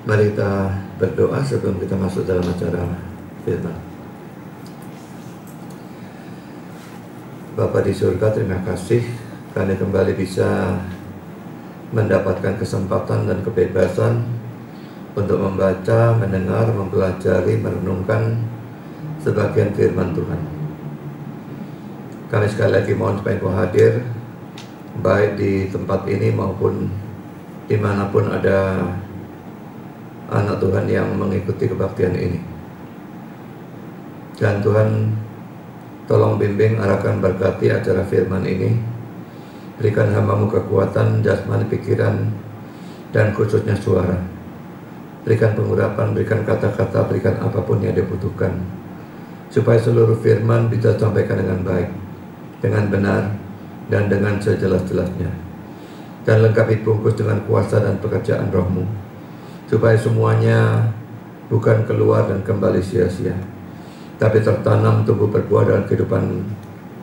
Mari kita berdoa sebelum kita masuk dalam acara firman. Bapa di surga, terima kasih karena kembali bisa mendapatkan kesempatan dan kebebasan untuk membaca, mendengar, mempelajari, merenungkan sebagian firman Tuhan. Kami sekali lagi mohon supaya Engkau hadir, baik di tempat ini maupun dimanapun ada anak Tuhan yang mengikuti kebaktian ini. Dan Tuhan, tolong bimbing, arahkan, berkati acara firman ini. Berikan hamba-Mu kekuatan jasmani, pikiran, dan khususnya suara. Berikan pengurapan, berikan kata-kata, berikan apapun yang dibutuhkan, supaya seluruh firman bisa disampaikan dengan baik, dengan benar, dan dengan sejelas-jelasnya. Dan lengkapi bungkus dengan kuasa dan pekerjaan Roh-Mu, supaya semuanya bukan keluar dan kembali sia-sia, tapi tertanam, tumbuh, berbuah dalam kehidupan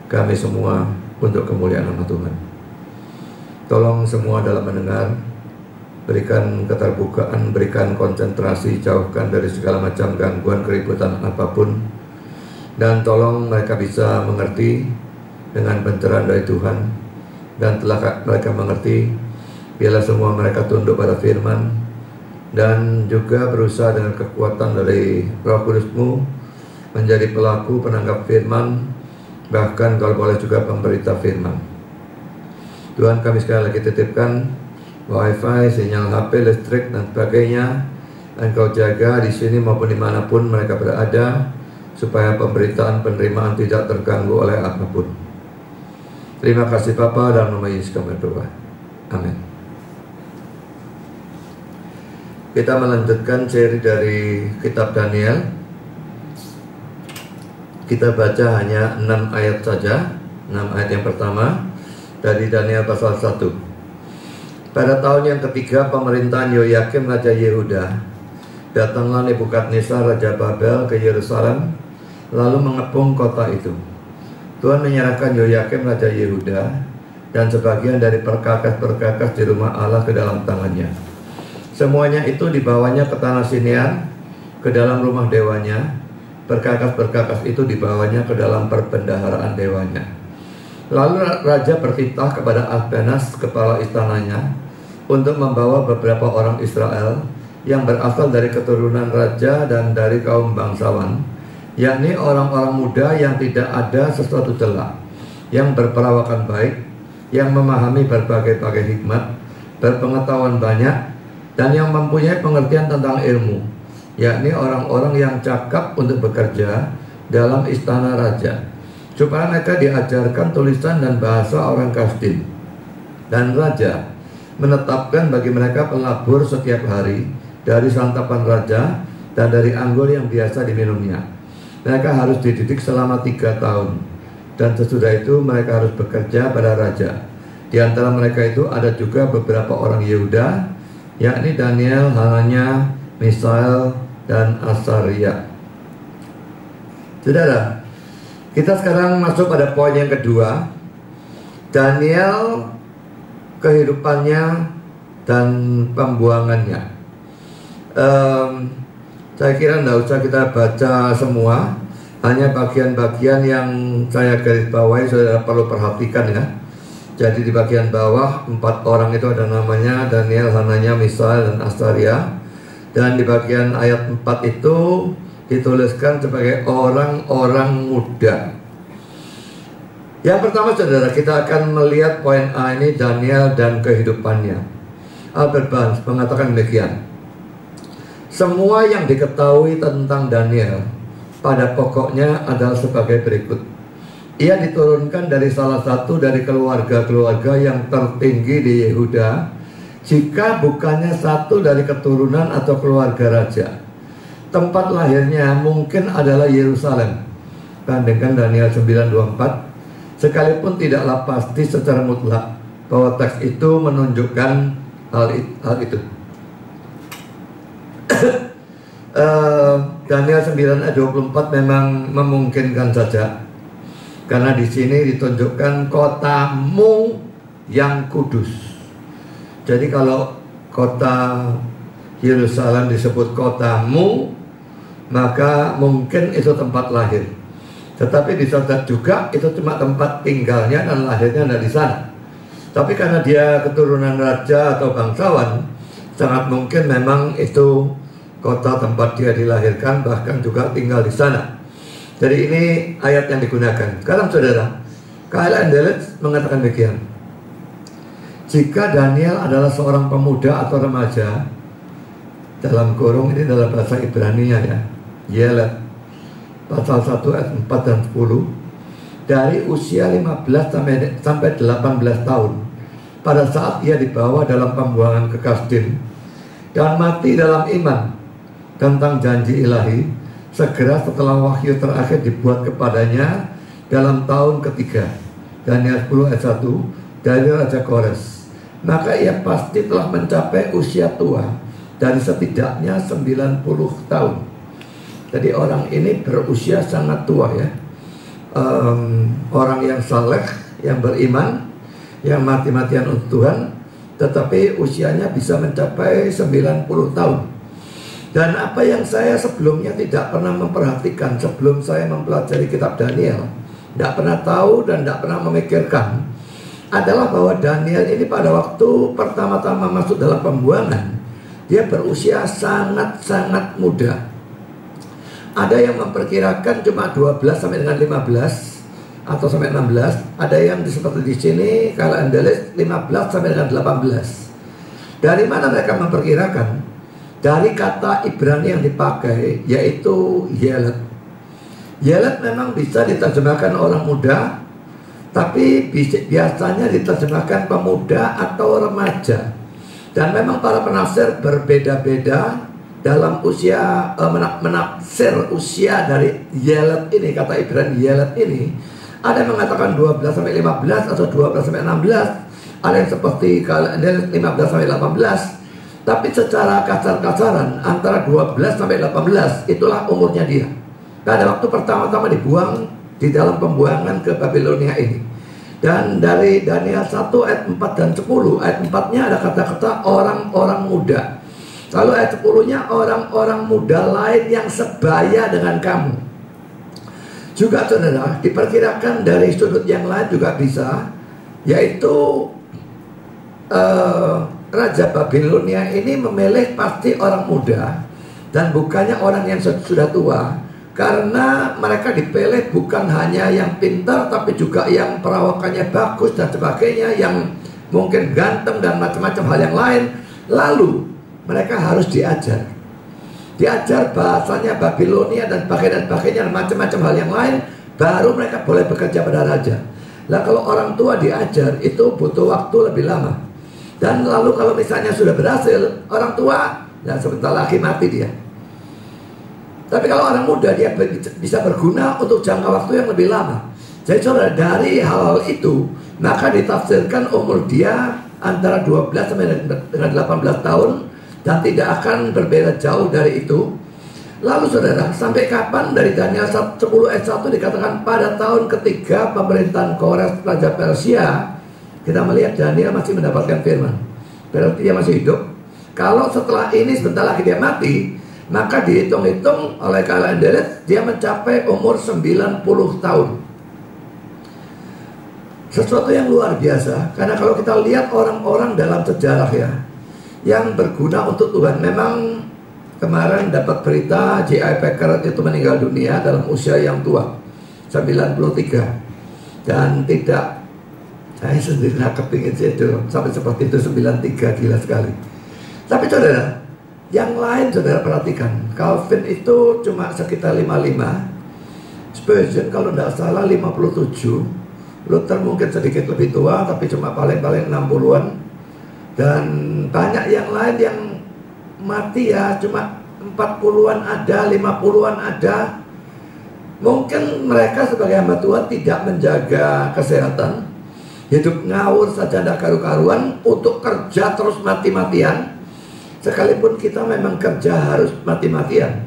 kami semua untuk kemuliaan nama Tuhan. Tolong semua dalam mendengar, berikan keterbukaan, berikan konsentrasi, jauhkan dari segala macam gangguan, keributan apapun, dan tolong mereka bisa mengerti dengan pencerahan dari Tuhan. Dan telah mereka mengerti, biarlah semua mereka tunduk pada firman, dan juga berusaha dengan kekuatan dari Roh Kudus-Mu menjadi pelaku, penanggap firman, bahkan kalau boleh juga pemberita firman. Tuhan, kami sekali lagi titipkan wifi, sinyal HP, listrik, dan sebagainya. Engkau jaga di sini maupun dimanapun mereka berada, supaya pemberitaan, penerimaan tidak terganggu oleh apapun. Terima kasih Bapa, dalam nama Yesus kami berdoa. Amin. Kita melanjutkan seri dari kitab Daniel. Kita baca hanya 6 ayat saja. 6 ayat yang pertama dari Daniel pasal 1. Pada tahun yang ketiga pemerintahan Yoyakim Raja Yehuda, datanglah Nebukadnezar Raja Babel ke Yerusalem, lalu mengepung kota itu. Tuhan menyerahkan Yoyakim Raja Yehuda dan sebagian dari perkakas-perkakas di rumah Allah ke dalam tangannya. Semuanya itu dibawanya ke tanah Sinear, ke dalam rumah dewanya. Perkakas-perkakas itu dibawanya ke dalam perbendaharaan dewanya. Lalu raja bertitah kepada Aspenas, kepala istananya, untuk membawa beberapa orang Israel yang berasal dari keturunan raja dan dari kaum bangsawan, yakni orang-orang muda yang tidak ada sesuatu celah, yang berperawakan baik, yang memahami berbagai-bagai hikmat, berpengetahuan banyak, dan yang mempunyai pengertian tentang ilmu, yakni orang-orang yang cakap untuk bekerja dalam istana raja, supaya mereka diajarkan tulisan dan bahasa orang Kasdim. Dan raja menetapkan bagi mereka pelabur setiap hari dari santapan raja dan dari anggur yang biasa diminumnya. Mereka harus dididik selama 3 tahun, dan sesudah itu mereka harus bekerja pada raja. Di antara mereka itu ada juga beberapa orang Yehuda, yakni Daniel, Hananya, Misael, dan Asaria. Saudara, kita sekarang masuk pada poin yang kedua. Daniel, kehidupannya dan pembuangannya. Saya kira tidak usah kita baca semua, hanya bagian-bagian yang saya garis bawahi saudara perlu perhatikan ya. Jadi di bagian bawah 4 orang itu ada namanya, Daniel, Hananya, Misael, dan Asaria. Dan di bagian ayat 4 itu dituliskan sebagai orang-orang muda. Yang pertama saudara, kita akan melihat poin A ini, Daniel dan kehidupannya. Albert Barnes mengatakan demikian: semua yang diketahui tentang Daniel pada pokoknya adalah sebagai berikut. Ia diturunkan dari salah satu dari keluarga-keluarga yang tertinggi di Yehuda, jika bukannya satu dari keturunan atau keluarga raja. Tempat lahirnya mungkin adalah Yerusalem. Bandingkan Daniel 9:24. Sekalipun tidaklah pasti secara mutlak bahwa teks itu menunjukkan hal itu. Daniel 9:24 memang memungkinkan saja, karena di sini ditunjukkan kotamu yang kudus. Jadi kalau kota Yerusalem disebut kotamu, maka mungkin itu tempat lahir. Tetapi bisa juga itu cuma tempat tinggalnya dan lahirnya dari sana. Tapi karena dia keturunan raja atau bangsawan, sangat mungkin memang itu kota tempat dia dilahirkan, bahkan juga tinggal di sana. Jadi ini ayat yang digunakan. Sekarang saudara, K.L. Delitzsch mengatakan demikian. Jika Daniel adalah seorang pemuda atau remaja, dalam kurung ini dalam bahasa Ibrani-nya ya, Yelet, pasal 1 ayat 4 dan 10, dari usia 15 sampai 18 tahun, pada saat ia dibawa dalam pembuangan ke Kasdim dan mati dalam iman tentang janji ilahi, segera setelah wahyu terakhir dibuat kepadanya dalam tahun ketiga, Daniel 10 ayat 1, dari Raja Kores, maka ia pasti telah mencapai usia tua dari setidaknya 90 tahun. Jadi orang ini berusia sangat tua ya. Orang yang saleh, yang beriman, yang mati-matian untuk Tuhan, tetapi usianya bisa mencapai 90 tahun. Dan apa yang saya sebelumnya tidak pernah memperhatikan sebelum saya mempelajari kitab Daniel, tidak pernah tahu dan tidak pernah memikirkan, adalah bahwa Daniel ini pada waktu pertama-tama masuk dalam pembuangan, dia berusia sangat-sangat muda. Ada yang memperkirakan cuma 12 sampai dengan 15 atau sampai 16. Ada yang seperti di sini kalau Delitzsch 15 sampai dengan 18. Dari mana mereka memperkirakan? Dari kata Ibrani yang dipakai, yaitu Yelet. Yelet memang bisa diterjemahkan orang muda, tapi biasanya diterjemahkan pemuda atau remaja. Dan memang para penafsir berbeda-beda dalam usia menafsir usia dari Yelet ini, kata Ibrani Yelet ini. Ada yang mengatakan 12 sampai 15 atau 12 sampai 16. Ada yang seperti kalau 15 sampai 18. Tapi secara kasar-kasaran antara 12 sampai 18 itulah umurnya dia. Pada waktu pertama-tama dibuang di dalam pembuangan ke Babilonia ini. Dan dari Daniel 1 ayat 4 dan 10, ayat 4-nya ada kata-kata orang-orang muda. Lalu ayat 10-nya orang-orang muda lain yang sebaya dengan kamu. Juga saudara, diperkirakan dari sudut yang lain juga bisa, yaitu Raja Babilonia ini memilih pasti orang muda dan bukannya orang yang sudah tua. Karena mereka dipilih bukan hanya yang pintar, tapi juga yang perawakannya bagus dan sebagainya, yang mungkin ganteng dan macam-macam hal yang lain. Lalu mereka harus diajar bahasanya Babilonia dan sebagainya dan macam-macam hal yang lain, baru mereka boleh bekerja pada raja. Nah kalau orang tua diajar itu butuh waktu lebih lama. Dan lalu kalau misalnya sudah berhasil, orang tua, nah sebentar lagi mati dia. Tapi kalau orang muda, dia bisa berguna untuk jangka waktu yang lebih lama. Jadi saudara, dari hal-hal itu, maka ditafsirkan umur dia antara 12 sampai dengan 18 tahun, dan tidak akan berbeda jauh dari itu. Lalu saudara, sampai kapan? Dari Daniel 10 ayat 1 dikatakan pada tahun ketiga pemerintahan Kores Raja Persia, kita melihat Daniel masih mendapatkan firman. Berarti dia masih hidup. Kalau setelah ini sebentar lagi dia mati, maka dihitung-hitung oleh K.L. Delitzsch dia mencapai umur 90 tahun. Sesuatu yang luar biasa. Karena kalau kita lihat orang-orang dalam sejarah ya, yang berguna untuk Tuhan. Memang kemarin dapat berita J.I. Packer itu meninggal dunia dalam usia yang tua, 93. Dan tidak, saya sendiri nggak kepingin itu sampai seperti itu, 93, gila sekali. Tapi saudara, yang lain saudara perhatikan, Calvin itu cuma sekitar 55, Spurgeon kalau tidak salah 57, Luther mungkin sedikit lebih tua tapi cuma paling-paling 60-an. Dan banyak yang lain yang mati ya cuma 40-an ada, 50-an ada. Mungkin mereka sebagai hamba Tuhan tidak menjaga kesehatan, hidup ngawur saja tidak karu-karuan, untuk kerja terus mati-matian. Sekalipun kita memang kerja harus mati-matian,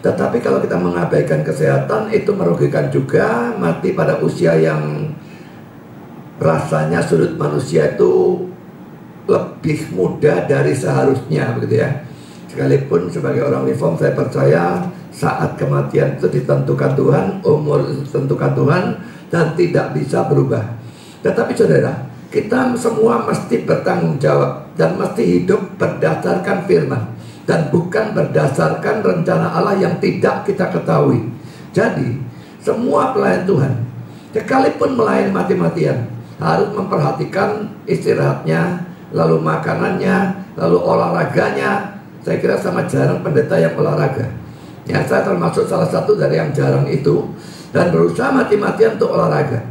tetapi kalau kita mengabaikan kesehatan, itu merugikan juga. Mati pada usia yang rasanya sudut manusia itu lebih muda dari seharusnya, begitu ya. Sekalipun sebagai orang reform saya percaya saat kematian itu ditentukan Tuhan, umur itu ditentukan Tuhan, dan tidak bisa berubah. Tetapi saudara, kita semua mesti bertanggung jawab dan mesti hidup berdasarkan firman dan bukan berdasarkan rencana Allah yang tidak kita ketahui. Jadi semua pelayan Tuhan, sekalipun melayani mati-matian, harus memperhatikan istirahatnya, lalu makanannya, lalu olahraganya. Saya kira sangat jarang pendeta yang olahraga. Ya, saya termasuk salah satu dari yang jarang itu, dan berusaha mati-matian untuk olahraga.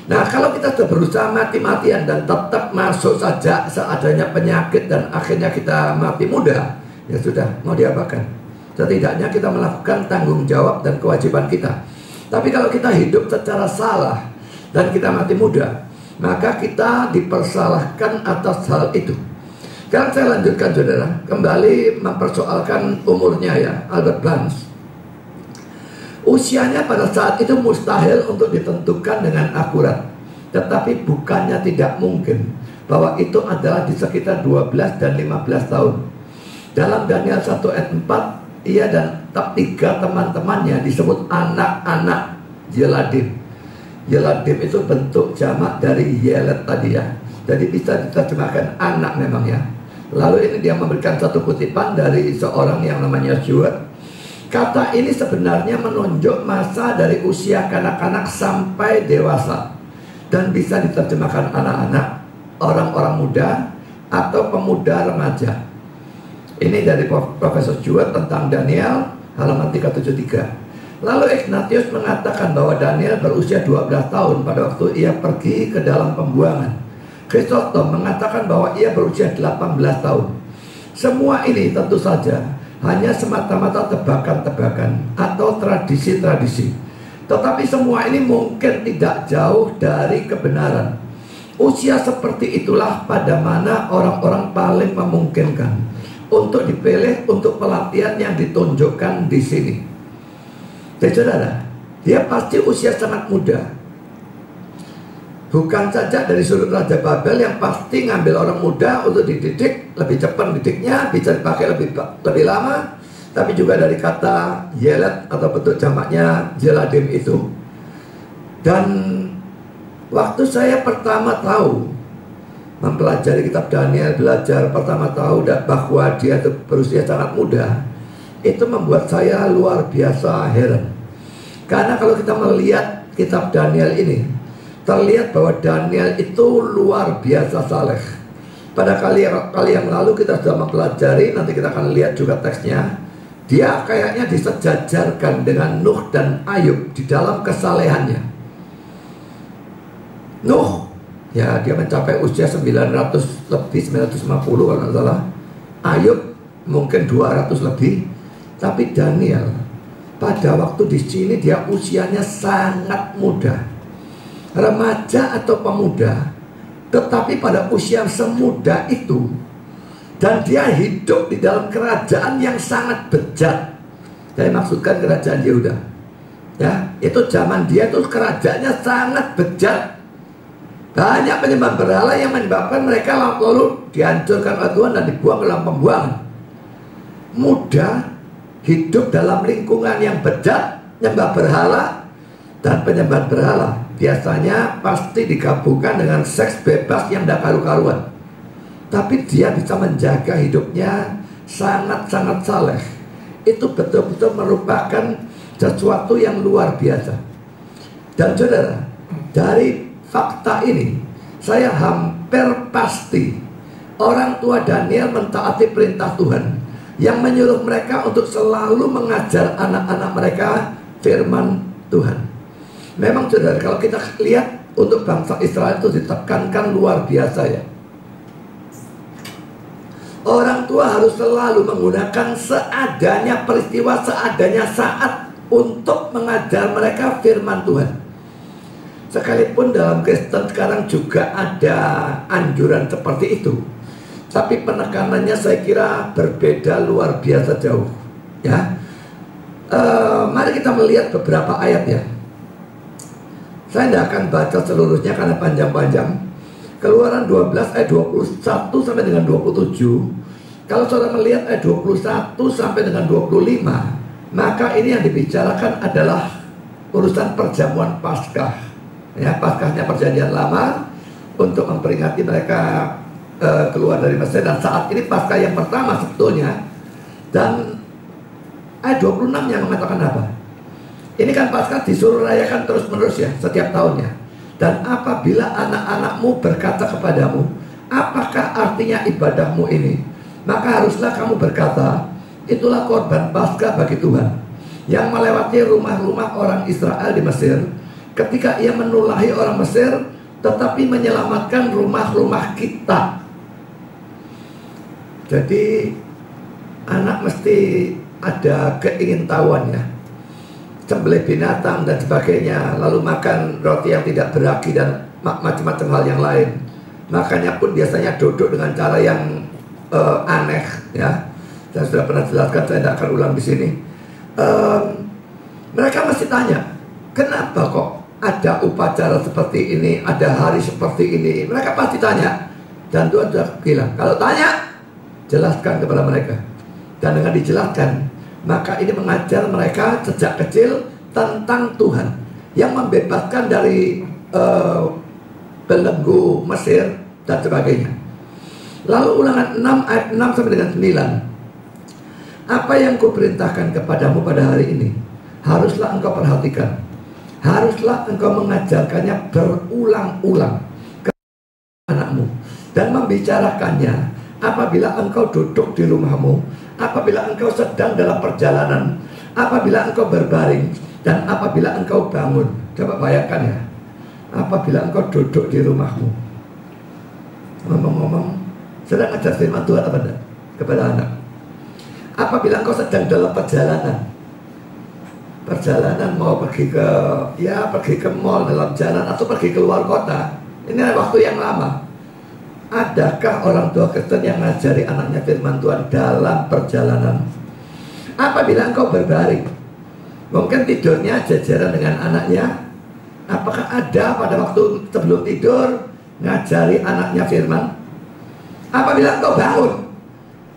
Nah, kalau kita sudah berusaha mati-matian dan tetap masuk saja seadanya penyakit dan akhirnya kita mati muda, ya sudah, mau diapakan? Setidaknya kita melakukan tanggung jawab dan kewajiban kita. Tapi kalau kita hidup secara salah dan kita mati muda, maka kita dipersalahkan atas hal itu. Sekarang saya lanjutkan saudara, kembali mempersoalkan umurnya ya, Albert Barnes. Usianya pada saat itu mustahil untuk ditentukan dengan akurat. Tetapi bukannya tidak mungkin bahwa itu adalah di sekitar 12 dan 15 tahun. Dalam Daniel 1 ayat 4, ia dan 3 teman-temannya disebut anak-anak Yeladim. Yeladim itu bentuk jamak dari Yelet tadi ya. Jadi bisa diterjemahkan anak memang ya. Lalu ini dia memberikan satu kutipan dari seorang yang namanya Stuart. Kata ini sebenarnya menunjuk masa dari usia kanak-kanak sampai dewasa, dan bisa diterjemahkan anak-anak, orang-orang muda, atau pemuda remaja. Ini dari Profesor Stuart tentang Daniel, halaman 373. Lalu Ignatius mengatakan bahwa Daniel berusia 12 tahun pada waktu ia pergi ke dalam pembuangan. Chrysostom mengatakan bahwa ia berusia 18 tahun. Semua ini tentu saja hanya semata-mata tebakan-tebakan atau tradisi-tradisi. Tetapi semua ini mungkin tidak jauh dari kebenaran. Usia seperti itulah pada mana orang-orang paling memungkinkan untuk dipilih untuk pelatihan yang ditunjukkan di sini. Jadi saudara, dia pasti usia sangat muda. Bukan saja dari sudut Raja Babel yang pasti ngambil orang muda untuk dididik, lebih cepat didiknya, bisa dipakai lebih lama. Tapi juga dari kata Yelet atau bentuk jamaknya Yeladim itu. Dan waktu saya pertama tahu mempelajari kitab Daniel, belajar pertama tahu bahwa dia itu berusia sangat muda, itu membuat saya luar biasa heran. Karena kalau kita melihat kitab Daniel ini, terlihat bahwa Daniel itu luar biasa saleh. Pada kali yang lalu kita sudah mempelajari, nanti kita akan lihat juga teksnya. Dia kayaknya disejajarkan dengan Nuh dan Ayub di dalam kesalehannya. Nuh, ya dia mencapai usia 900 lebih, 950 kalau nggak salah. Ayub mungkin 200 lebih. Tapi Daniel pada waktu di sini dia usianya sangat muda, remaja atau pemuda, tetapi pada usia semuda itu, dan dia hidup di dalam kerajaan yang sangat bejat. Saya maksudkan kerajaan Yehuda. Ya, itu zaman dia itu kerajaannya sangat bejat. Banyak penyembah berhala yang menyebabkan mereka lalu dihancurkan oleh Tuhan dan dibuang ke dalam pembuangan. Muda, hidup dalam lingkungan yang bejat, menyembah berhala, dan penyembah berhala biasanya pasti digabungkan dengan seks bebas yang tidak karu-karuan. Tapi dia bisa menjaga hidupnya sangat-sangat saleh. Itu betul-betul merupakan sesuatu yang luar biasa. Dan saudara, dari fakta ini saya hampir pasti orang tua Daniel mentaati perintah Tuhan yang menyuruh mereka untuk selalu mengajar anak-anak mereka firman Tuhan. Memang saudara, kalau kita lihat untuk bangsa Israel itu ditekankan luar biasa ya. Orang tua harus selalu menggunakan seadanya peristiwa, seadanya saat untuk mengajar mereka firman Tuhan. Sekalipun dalam Kristen sekarang juga ada anjuran seperti itu, tapi penekanannya saya kira berbeda luar biasa jauh ya. Mari kita melihat beberapa ayat ya. Saya tidak akan baca seluruhnya karena panjang-panjang. Keluaran 12 ayat 21 sampai dengan 27. Kalau saudara melihat ayat 21 sampai dengan 25, maka ini yang dibicarakan adalah urusan perjamuan Paskah. Ya, Paskahnya perjanjian lama untuk memperingati mereka keluar dari Mesir. Dan saat ini Paskah yang pertama sebetulnya. Dan ayat 26 yang mengatakan apa? Ini kan Paskah disuruh rayakan terus menerus ya, setiap tahunnya. Dan apabila anak-anakmu berkata kepadamu, apakah artinya ibadahmu ini? Maka haruslah kamu berkata, itulah korban Paskah bagi Tuhan, yang melewati rumah-rumah orang Israel di Mesir, ketika ia menulahi orang Mesir, tetapi menyelamatkan rumah-rumah kita. Jadi anak mesti ada keingintahuannya, sembelih binatang dan sebagainya, lalu makan roti yang tidak beragi dan macam-macam hal yang lain. Makanya pun biasanya duduk dengan cara yang aneh, ya. Saya sudah pernah jelaskan, saya tidak akan ulang di sini. Mereka masih tanya, kenapa kok ada upacara seperti ini, ada hari seperti ini? Mereka pasti tanya. Dan Tuhan sudah bilang, kalau tanya, jelaskan kepada mereka. Dan dengan dijelaskan, maka ini mengajar mereka sejak kecil tentang Tuhan yang membebaskan dari belenggu Mesir dan sebagainya. Lalu ulangan 6 ayat 6 sampai dengan 9. Apa yang kuperintahkan kepadamu pada hari ini, haruslah engkau perhatikan, haruslah engkau mengajarkannya berulang-ulang ke anakmu dan membicarakannya apabila engkau duduk di rumahmu, apabila engkau sedang dalam perjalanan, apabila engkau berbaring, dan apabila engkau bangun. Coba bayangkan ya, apabila engkau duduk di rumahmu. Ngomong-ngomong, sedang ajar firman Tuhan apa enggak kepada anak? Apabila engkau sedang dalam perjalanan, mau pergi ke mall dalam jalan, atau pergi keluar kota, ini waktu yang lama. Adakah orang tua Kristen yang mengajari anaknya firman Tuhan dalam perjalanan? Apabila engkau berbaring, mungkin tidurnya jajaran dengan anaknya. Apakah ada pada waktu sebelum tidur ngajari anaknya firman? Apabila engkau bangun,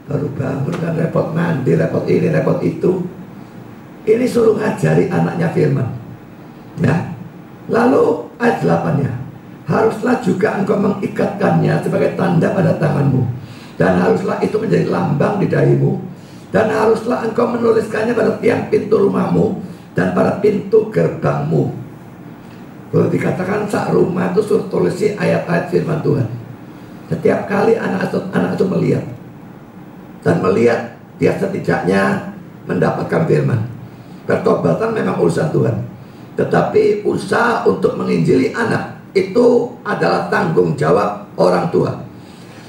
baru bangun kan repot mandi, repot ini, repot itu. Ini suruh ngajari anaknya firman. Ya. Lalu ayat 8-nya, haruslah juga engkau mengikatkannya sebagai tanda pada tanganmu, dan haruslah itu menjadi lambang di dahimu, dan haruslah engkau menuliskannya pada tiang pintu rumahmu dan pada pintu gerbangmu. Kalau dikatakan sak rumah itu suruh tulisi ayat-ayat firman Tuhan. Setiap kali anak itu melihat, dan melihat, dia setidaknya mendapatkan firman. Pertobatan memang urusan Tuhan, tetapi usaha untuk menginjili anak itu adalah tanggung jawab orang tua.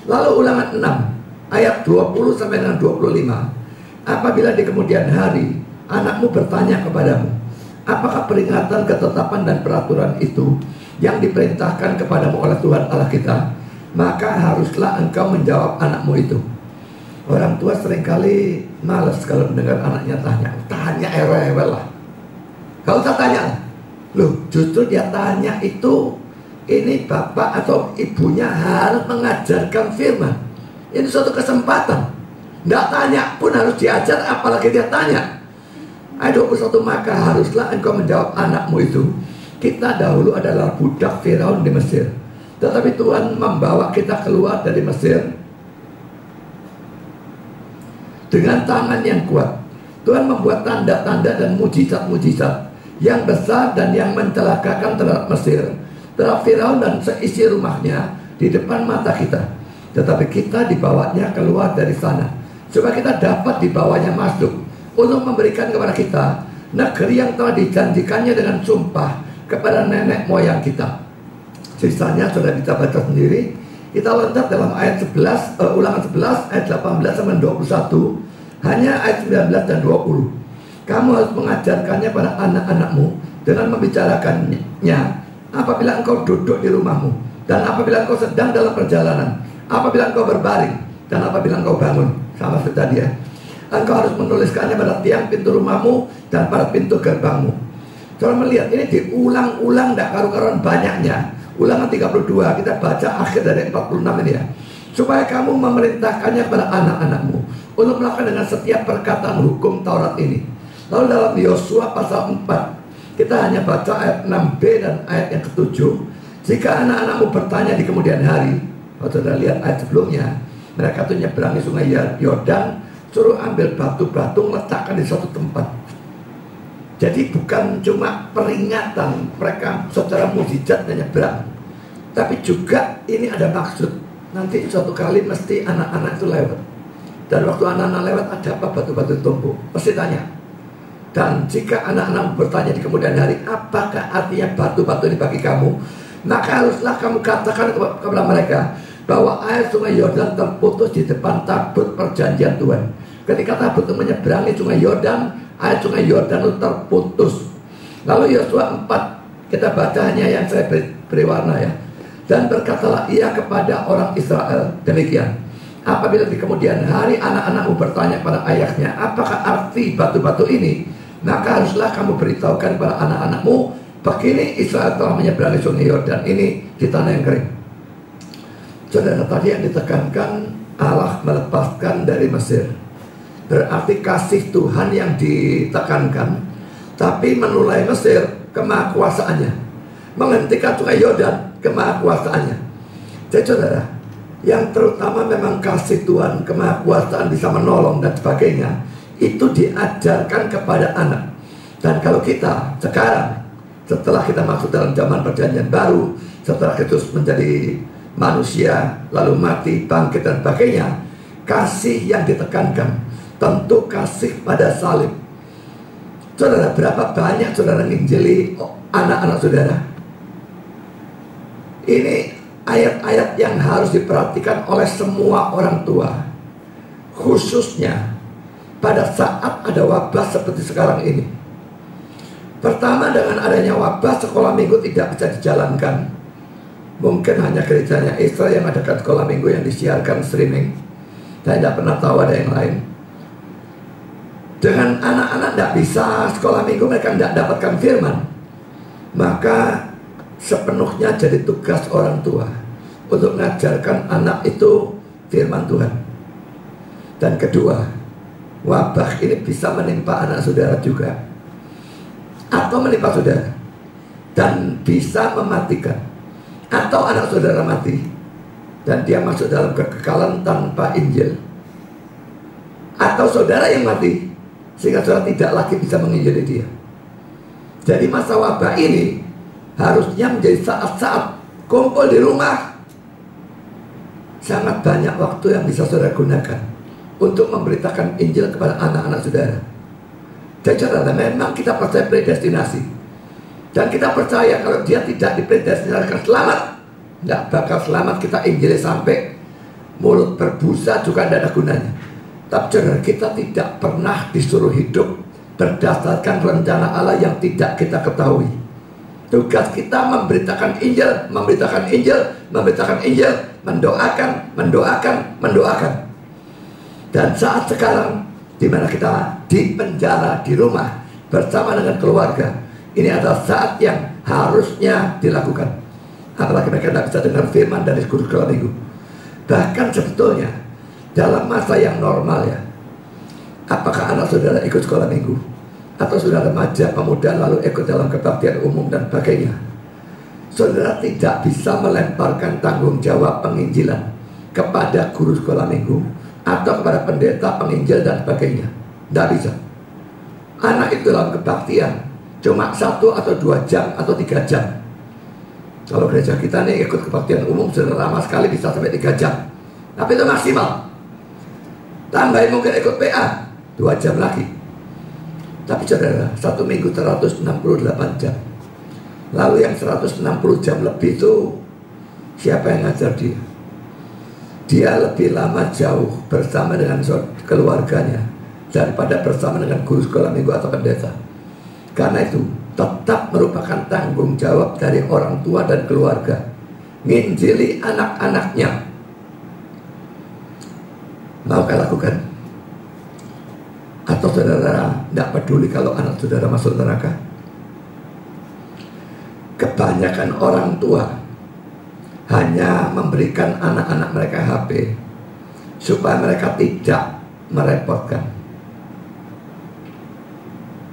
Lalu ulangan 6 ayat 20 sampai dengan 25. Apabila di kemudian hari anakmu bertanya kepadamu, apakah peringatan, ketetapan dan peraturan itu yang diperintahkan kepadamu oleh Tuhan Allah kita, maka haruslah engkau menjawab anakmu itu. Orang tua seringkali malas kalau mendengar anaknya tanya rewel lah. Gak usah tanya. Loh, justru dia tanya itu, ini bapak atau ibunya harus mengajarkan firman. Ini suatu kesempatan. Tidak tanya pun harus diajar, apalagi dia tanya. Ayat 21, maka haruslah engkau menjawab anakmu itu, kita dahulu adalah budak Firaun di Mesir, tetapi Tuhan membawa kita keluar dari Mesir dengan tangan yang kuat. Tuhan membuat tanda-tanda dan mujizat-mujizat yang besar dan yang mencelakakan terhadap Mesir, terhadap Firaun dan seisi rumahnya di depan mata kita. Tetapi kita dibawanya keluar dari sana, supaya kita dapat dibawanya masuk untuk memberikan kepada kita negeri yang telah dijanjikannya dengan sumpah kepada nenek moyang kita. Sisanya sudah kita baca sendiri. Kita loncat dalam ayat 11, ulangan 11 ayat 18 sampai 21. Hanya ayat 19 dan 20. Kamu harus mengajarkannya pada anak-anakmu dengan membicarakannya apabila engkau duduk di rumahmu, dan apabila engkau sedang dalam perjalanan, apabila engkau berbaring, dan apabila engkau bangun. Sama seperti tadi ya. Engkau harus menuliskannya pada tiang pintu rumahmu dan pada pintu gerbangmu. Saudara melihat ini diulang-ulang, tidak karu-karuan banyaknya Ulangan 32, kita baca akhir dari 46 ini ya. Supaya kamu memerintahkannya kepada anak-anakmu untuk melakukan dengan setiap perkataan hukum Taurat ini. Lalu dalam Yosua pasal 4, kita hanya baca ayat 6b dan ayat yang ke-7. Jika anak-anakmu bertanya di kemudian hari, kalau saudara lihat ayat sebelumnya, mereka tuh nyeberangi sungai Yordan, suruh ambil batu-batu letakkan di suatu tempat. Jadi bukan cuma peringatan mereka secara mukjizat dan nyebrang, tapi juga ini ada maksud. Nanti suatu kali mesti anak-anak itu lewat. Dan waktu anak-anak lewat ada apa? Batu-batu tumpuk. Pasti tanya. Dan jika anak-anak bertanya di kemudian hari, apakah artinya batu-batu ini bagi kamu? Maka haruslah kamu katakan kepada mereka bahwa air sungai Yordan terputus di depan tabut perjanjian Tuhan. Ketika tabut itu menyeberangi sungai Yordan, air sungai Yordan itu terputus. Lalu Yosua 4, kita baca hanya yang saya beri warna ya. Dan berkatalah ia kepada orang Israel demikian, apabila di kemudian hari anak-anakmu bertanya pada ayahnya, apakah arti batu-batu ini? Maka haruslah kamu beritahukan kepada anak-anakmu, begini Israel telah menyeberangi sungai Yordan ini di tanah yang kering. Saudara, tadi yang ditekankan Allah melepaskan dari Mesir, berarti kasih Tuhan yang ditekankan, tapi menulai Mesir kemahakuasaannya, menghentikan sungai Yordan kemahakuasaannya. Jadi saudara, yang terutama memang kasih Tuhan, kemahakuasaan bisa menolong dan sebagainya, itu diajarkan kepada anak. Dan kalau kita sekarang, setelah kita masuk dalam zaman perjanjian baru, setelah Kristus menjadi manusia, lalu mati, bangkit dan sebagainya, kasih yang ditekankan tentu kasih pada salib. Saudara, berapa banyak saudara nginjili anak-anak saudara? Ini ayat-ayat yang harus diperhatikan oleh semua orang tua, khususnya pada saat ada wabah seperti sekarang ini. Pertama, dengan adanya wabah, sekolah minggu tidak bisa dijalankan. Mungkin hanya gerejanya Israel yang adakan sekolah minggu yang disiarkan streaming. Saya tidak pernah tahu ada yang lain. Dengan anak-anak tidak bisa sekolah minggu, mereka tidak dapatkan firman. Maka sepenuhnya jadi tugas orang tua untuk mengajarkan anak itu firman Tuhan. Dan kedua, wabah ini bisa menimpa anak saudara juga, atau menimpa saudara dan bisa mematikan. Atau anak saudara mati dan dia masuk dalam kekekalan tanpa Injil, atau saudara yang mati sehingga saudara tidak lagi bisa menginjili dia. Jadi masa wabah ini harusnya menjadi saat-saat kumpul di rumah. Sangat banyak waktu yang bisa saudara gunakan untuk memberitakan Injil kepada anak-anak saudara. Jadi saudara, memang kita percaya predestinasi, dan kita percaya kalau dia tidak dipredestinasikan selamat, tidak bakal selamat. Kita Injili sampai mulut berbusa juga tidak ada gunanya. Tapi saudara, kita tidak pernah disuruh hidup berdasarkan rencana Allah yang tidak kita ketahui. Tugas kita memberitakan Injil, memberitakan Injil, memberitakan Injil, mendoakan, mendoakan, mendoakan. Dan saat sekarang, di mana kita di penjara, di rumah, bersama dengan keluarga, ini adalah saat yang harusnya dilakukan. Apalagi mereka tidak bisa dengar firman dari guru sekolah minggu. Bahkan sebetulnya, dalam masa yang normal ya, apakah anak saudara ikut sekolah minggu? Atau saudara remaja, pemuda lalu ikut dalam kebaktian umum dan sebagainya? Saudara tidak bisa melemparkan tanggung jawab penginjilan kepada guru sekolah minggu atau kepada pendeta penginjil dan sebagainya. Tidak bisa. Anak itu dalam kebaktian cuma 1 atau 2 jam atau 3 jam. Kalau gereja kita nih ikut kebaktian umum sudah lama sekali, bisa sampai 3 jam. Tapi itu maksimal. Tambahin mungkin ikut PA 2 jam lagi. Tapi saudara, 1 minggu 168 jam. Lalu yang 160 jam lebih itu siapa yang ngajar dia? Dia lebih lama jauh bersama dengan keluarganya daripada bersama dengan guru sekolah minggu atau pendeta. Karena itu tetap merupakan tanggung jawab dari orang tua dan keluarga nginjili anak-anaknya. Mau kalian lakukan? Atau saudara tidak peduli kalau anak saudara masuk neraka? Kebanyakan orang tua hanya memberikan anak-anak mereka HP supaya mereka tidak merepotkan.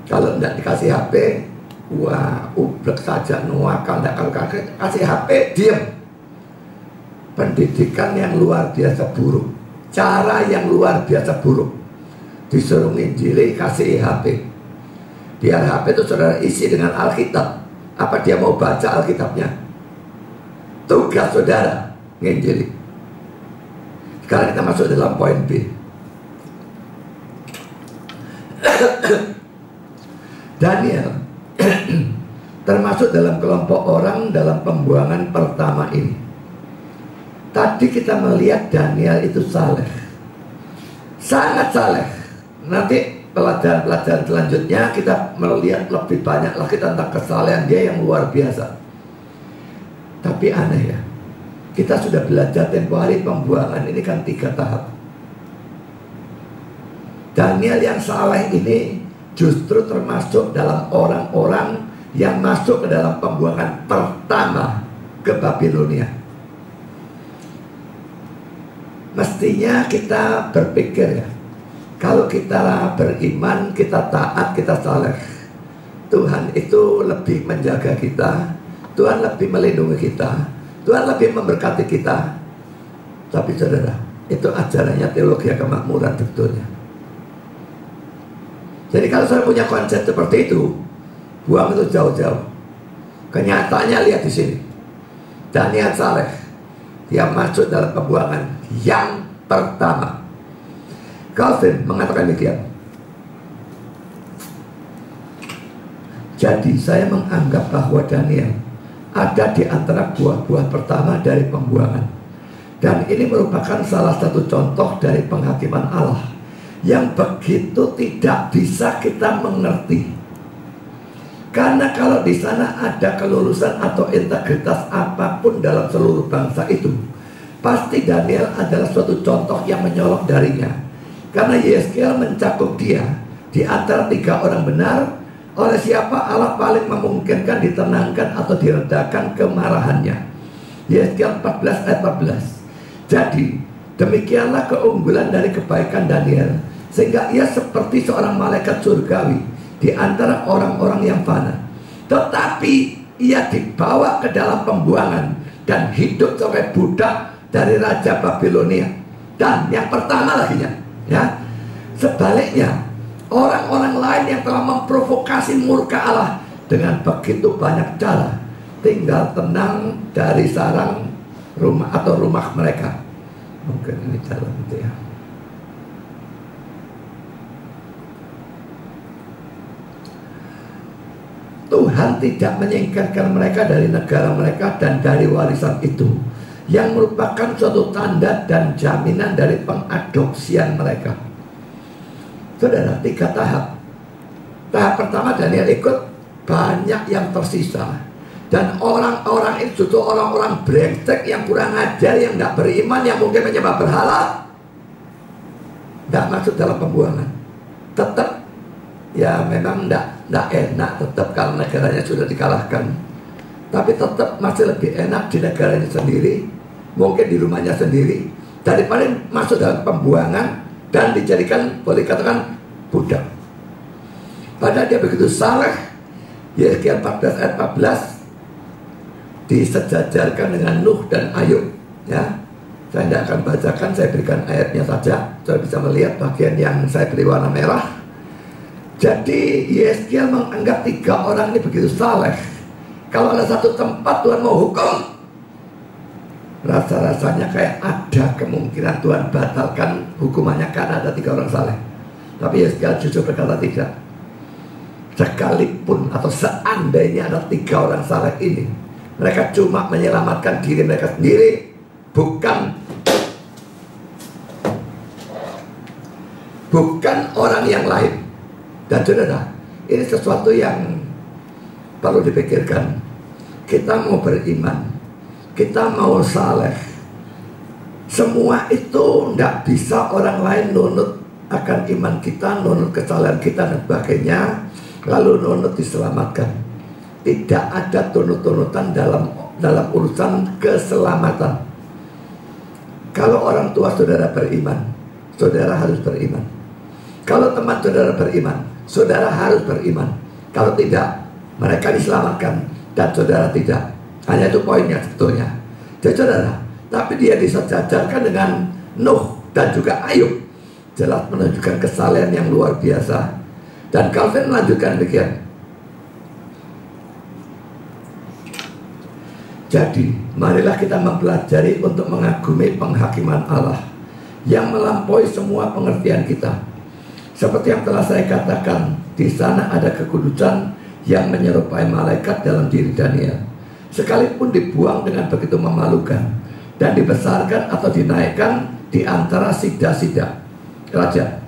Kalau tidak dikasih HP, wah ublek saja, nuakal. Kalau kasih HP, diam. Pendidikan yang luar biasa buruk, cara yang luar biasa buruk. Disuruh nginjili, kasih HP. Biar HP itu saudara isi dengan Alkitab. Apa dia mau baca Alkitabnya? Tugas saudara nginjili. Sekarang kita masuk dalam poin B. Daniel termasuk dalam kelompok orang dalam pembuangan pertama ini. Tadi kita melihat Daniel itu saleh, sangat saleh. Nanti pelajaran selanjutnya kita melihat lebih banyak lagi tentang kesalehan dia yang luar biasa. Tapi aneh ya, kita sudah belajar tempoh hari pembuangan ini kan 3 tahap. Daniel yang saleh ini justru termasuk dalam orang-orang yang masuk ke dalam pembuangan pertama ke Babilonia. Mestinya kita berpikir ya, kalau kita beriman, kita taat, kita saleh, Tuhan itu lebih menjaga kita, Tuhan lebih melindungi kita, Tuhan lebih memberkati kita. Tapi saudara, itu ajarannya teologi kemakmuran sebetulnya. Jadi kalau saya punya konsep seperti itu, buang itu jauh-jauh. Kenyataannya lihat di sini. Daniel saleh, dia masuk dalam pembuangan yang pertama. Calvin mengatakan demikian. Jadi saya menganggap bahwa Daniel ada di antara buah-buah pertama dari pembuangan. Dan ini merupakan salah satu contoh dari penghakiman Allah yang begitu tidak bisa kita mengerti. Karena kalau di sana ada kelulusan atau integritas apapun dalam seluruh bangsa itu, pasti Daniel adalah suatu contoh yang menyolok darinya. Karena Yeskiel mencakup dia di antara 3 orang benar, oleh siapa Allah paling memungkinkan ditenangkan atau diredakan kemarahannya. Yeskiel 14 ayat 14. Jadi demikianlah keunggulan dari kebaikan Daniel, sehingga ia seperti seorang malaikat surgawi di antara orang-orang yang fana. Tetapi ia dibawa ke dalam pembuangan dan hidup sebagai budak dari Raja Babilonia. Dan yang pertama laginya, ya, sebaliknya, orang-orang lain yang telah memprovokasi murka Allah dengan begitu banyak cara, tinggal tenang dari sarang rumah atau rumah mereka. Mungkin ini jalan itu ya. Tuhan tidak menyingkirkan mereka dari negara mereka dan dari warisan itu, yang merupakan suatu tanda dan jaminan dari pengadopsian mereka. Saudara, 3 tahap. Tahap pertama Daniel ikut, banyak yang tersisa. Dan orang-orang itu justru orang-orang brengsek yang kurang ajar, yang tidak beriman, yang mungkin menyembah berhala, tidak masuk dalam pembuangan. Tetap ya memang tidak enak tetap kalau negaranya sudah dikalahkan. Tapi tetap masih lebih enak di negaranya sendiri, mungkin di rumahnya sendiri, daripada masuk dalam pembuangan dan dijadikan, boleh katakan, budak. Padahal dia begitu saleh. Yeskiel 14 ayat 14 disejajarkan dengan Nuh dan Ayub, ya. Saya tidak akan bacakan, saya berikan ayatnya saja. Saya bisa melihat bagian yang saya beri warna merah. Jadi Yeskiel menganggap 3 orang ini begitu saleh. Kalau ada satu tempat Tuhan mau hukum, rasa-rasanya kayak ada kemungkinan Tuhan batalkan hukumannya karena ada 3 orang saleh. Tapi Yeskiel justru berkata tidak. Sekalipun atau seandainya ada 3 orang saleh ini, mereka cuma menyelamatkan diri mereka sendiri, bukan orang yang lain. Dan saudara, ini sesuatu yang perlu dipikirkan. Kita mau beriman, kita mau saleh, semua itu tidak bisa orang lain nunut akan iman kita, nunut kesalahan kita dan sebagainya, lalu nunut diselamatkan. Tidak ada tunut-tunutan dalam dalam urusan keselamatan. Kalau orang tua saudara beriman, saudara harus beriman. Kalau teman saudara beriman, saudara harus beriman. Kalau tidak, mereka diselamatkan dan saudara tidak. Hanya itu poinnya sebetulnya. Jadi saudara, tapi dia disejajarkan dengan Nuh dan juga Ayub, jelas menunjukkan kesalehan yang luar biasa. Dan Calvin melanjutkan demikian. Jadi, marilah kita mempelajari untuk mengagumi penghakiman Allah yang melampaui semua pengertian kita. Seperti yang telah saya katakan, di sana ada kekudusan yang menyerupai malaikat dalam diri Daniel. Sekalipun dibuang dengan begitu memalukan dan dibesarkan atau dinaikkan di antara sida-sida raja.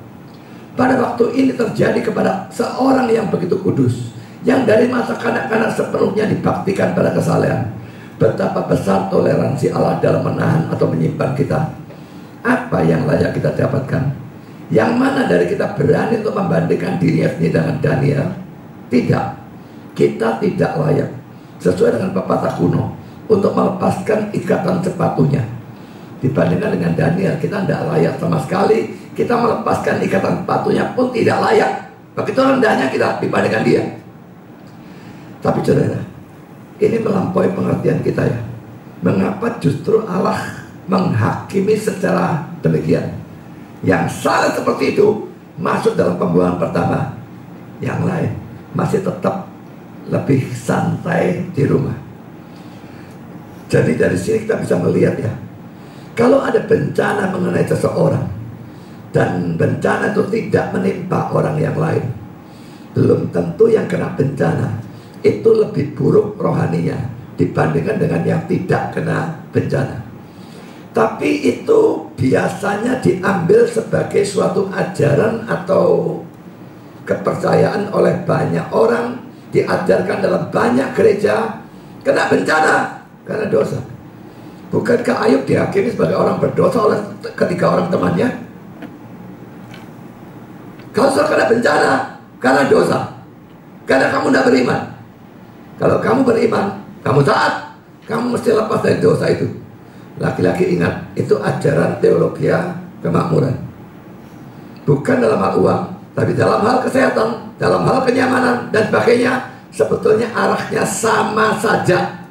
Pada waktu ini terjadi kepada seorang yang begitu kudus, yang dari masa kanak-kanak sepenuhnya dibaktikan pada kesalehan. Betapa besar toleransi Allah dalam menahan atau menyimpan kita. Apa yang layak kita dapatkan? Yang mana dari kita berani untuk membandingkan dirinya sendiri dengan Daniel? Tidak. Kita tidak layak, sesuai dengan pepatah kuno, untuk melepaskan ikatan sepatunya. Dibandingkan dengan Daniel, kita tidak layak sama sekali. Kita melepaskan ikatan sepatunya pun tidak layak. Begitu rendahnya kita dibandingkan dia. Tapi saudara, ini melampaui pengertian kita ya. Mengapa justru Allah menghakimi secara demikian? Yang salah seperti itu masuk dalam pembuangan pertama. Yang lain masih tetap lebih santai di rumah. Jadi dari sini kita bisa melihat ya, kalau ada bencana mengenai seseorang dan bencana itu tidak menimpa orang yang lain, belum tentu yang kena bencana itu lebih buruk rohaninya dibandingkan dengan yang tidak kena bencana. Tapi itu biasanya diambil sebagai suatu ajaran atau kepercayaan oleh banyak orang, diajarkan dalam banyak gereja. Kena bencana karena dosa. Bukankah Ayub dihakimi sebagai orang berdosa oleh ketiga orang temannya? Kau sudah kena bencana karena dosa, karena kamu tidak beriman. Kalau kamu beriman, kamu taat, kamu mesti lepas dari dosa itu. Laki-laki ingat, itu ajaran teologi kemakmuran. Bukan dalam hal uang, tapi dalam hal kesehatan, dalam hal kenyamanan dan sebagainya. Sebetulnya arahnya sama saja.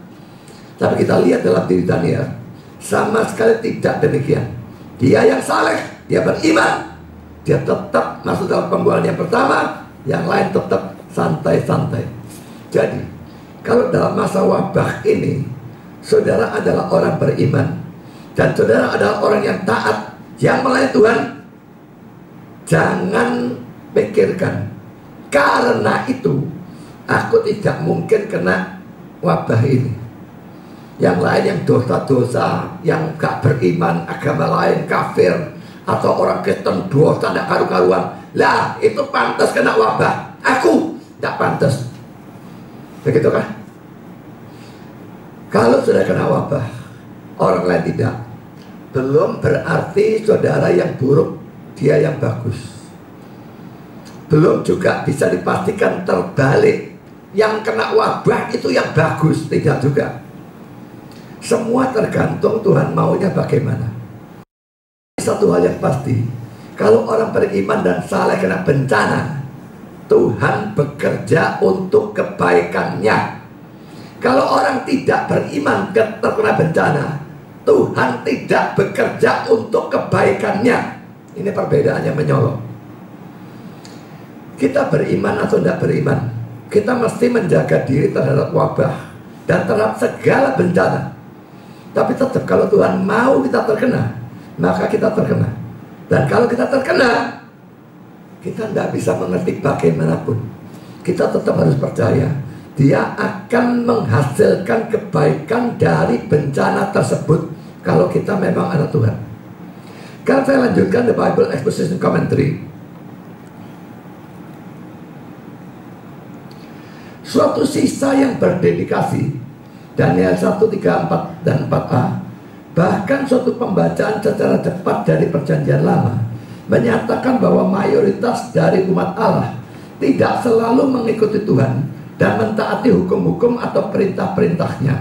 Tapi kita lihat dalam diri Daniel, sama sekali tidak demikian. Dia yang saleh, dia beriman, dia tetap masuk dalam pembuangan yang pertama, yang lain tetap santai-santai. Jadi kalau dalam masa wabah ini, saudara adalah orang beriman dan saudara adalah orang yang taat, yang melayani Tuhan, jangan pikirkan, karena itu aku tidak mungkin kena wabah ini. Yang lain yang dosa-dosa, yang gak beriman, agama lain, kafir, atau orang Kristen dosa tidak karu-karuan, lah itu pantas kena wabah. Aku tidak pantas. Begitu kan? Kalau sudah kena wabah, orang lain tidak, belum berarti saudara yang buruk, dia yang bagus. Belum juga bisa dipastikan terbalik, yang kena wabah itu yang bagus, tidak juga. Semua tergantung Tuhan maunya bagaimana. Satu hal yang pasti, kalau orang beriman dan saleh kena bencana, Tuhan bekerja untuk kebaikannya. Kalau orang tidak beriman terkena bencana, Tuhan tidak bekerja untuk kebaikannya. Ini perbedaannya menyolok. Kita beriman atau tidak beriman, kita mesti menjaga diri terhadap wabah dan terhadap segala bencana. Tapi tetap kalau Tuhan mau kita terkena, maka kita terkena. Dan kalau kita terkena, kita tidak bisa mengerti bagaimanapun. Kita tetap harus percaya Dia akan menghasilkan kebaikan dari bencana tersebut kalau kita memang anak Tuhan. Kalau saya lanjutkan The Bible Exposition Commentary, suatu sisa yang berdedikasi, Daniel 1, 3, 4, dan 4a, bahkan suatu pembacaan secara cepat dari perjanjian lama menyatakan bahwa mayoritas dari umat Allah tidak selalu mengikuti Tuhan dan mentaati hukum-hukum atau perintah-perintahnya.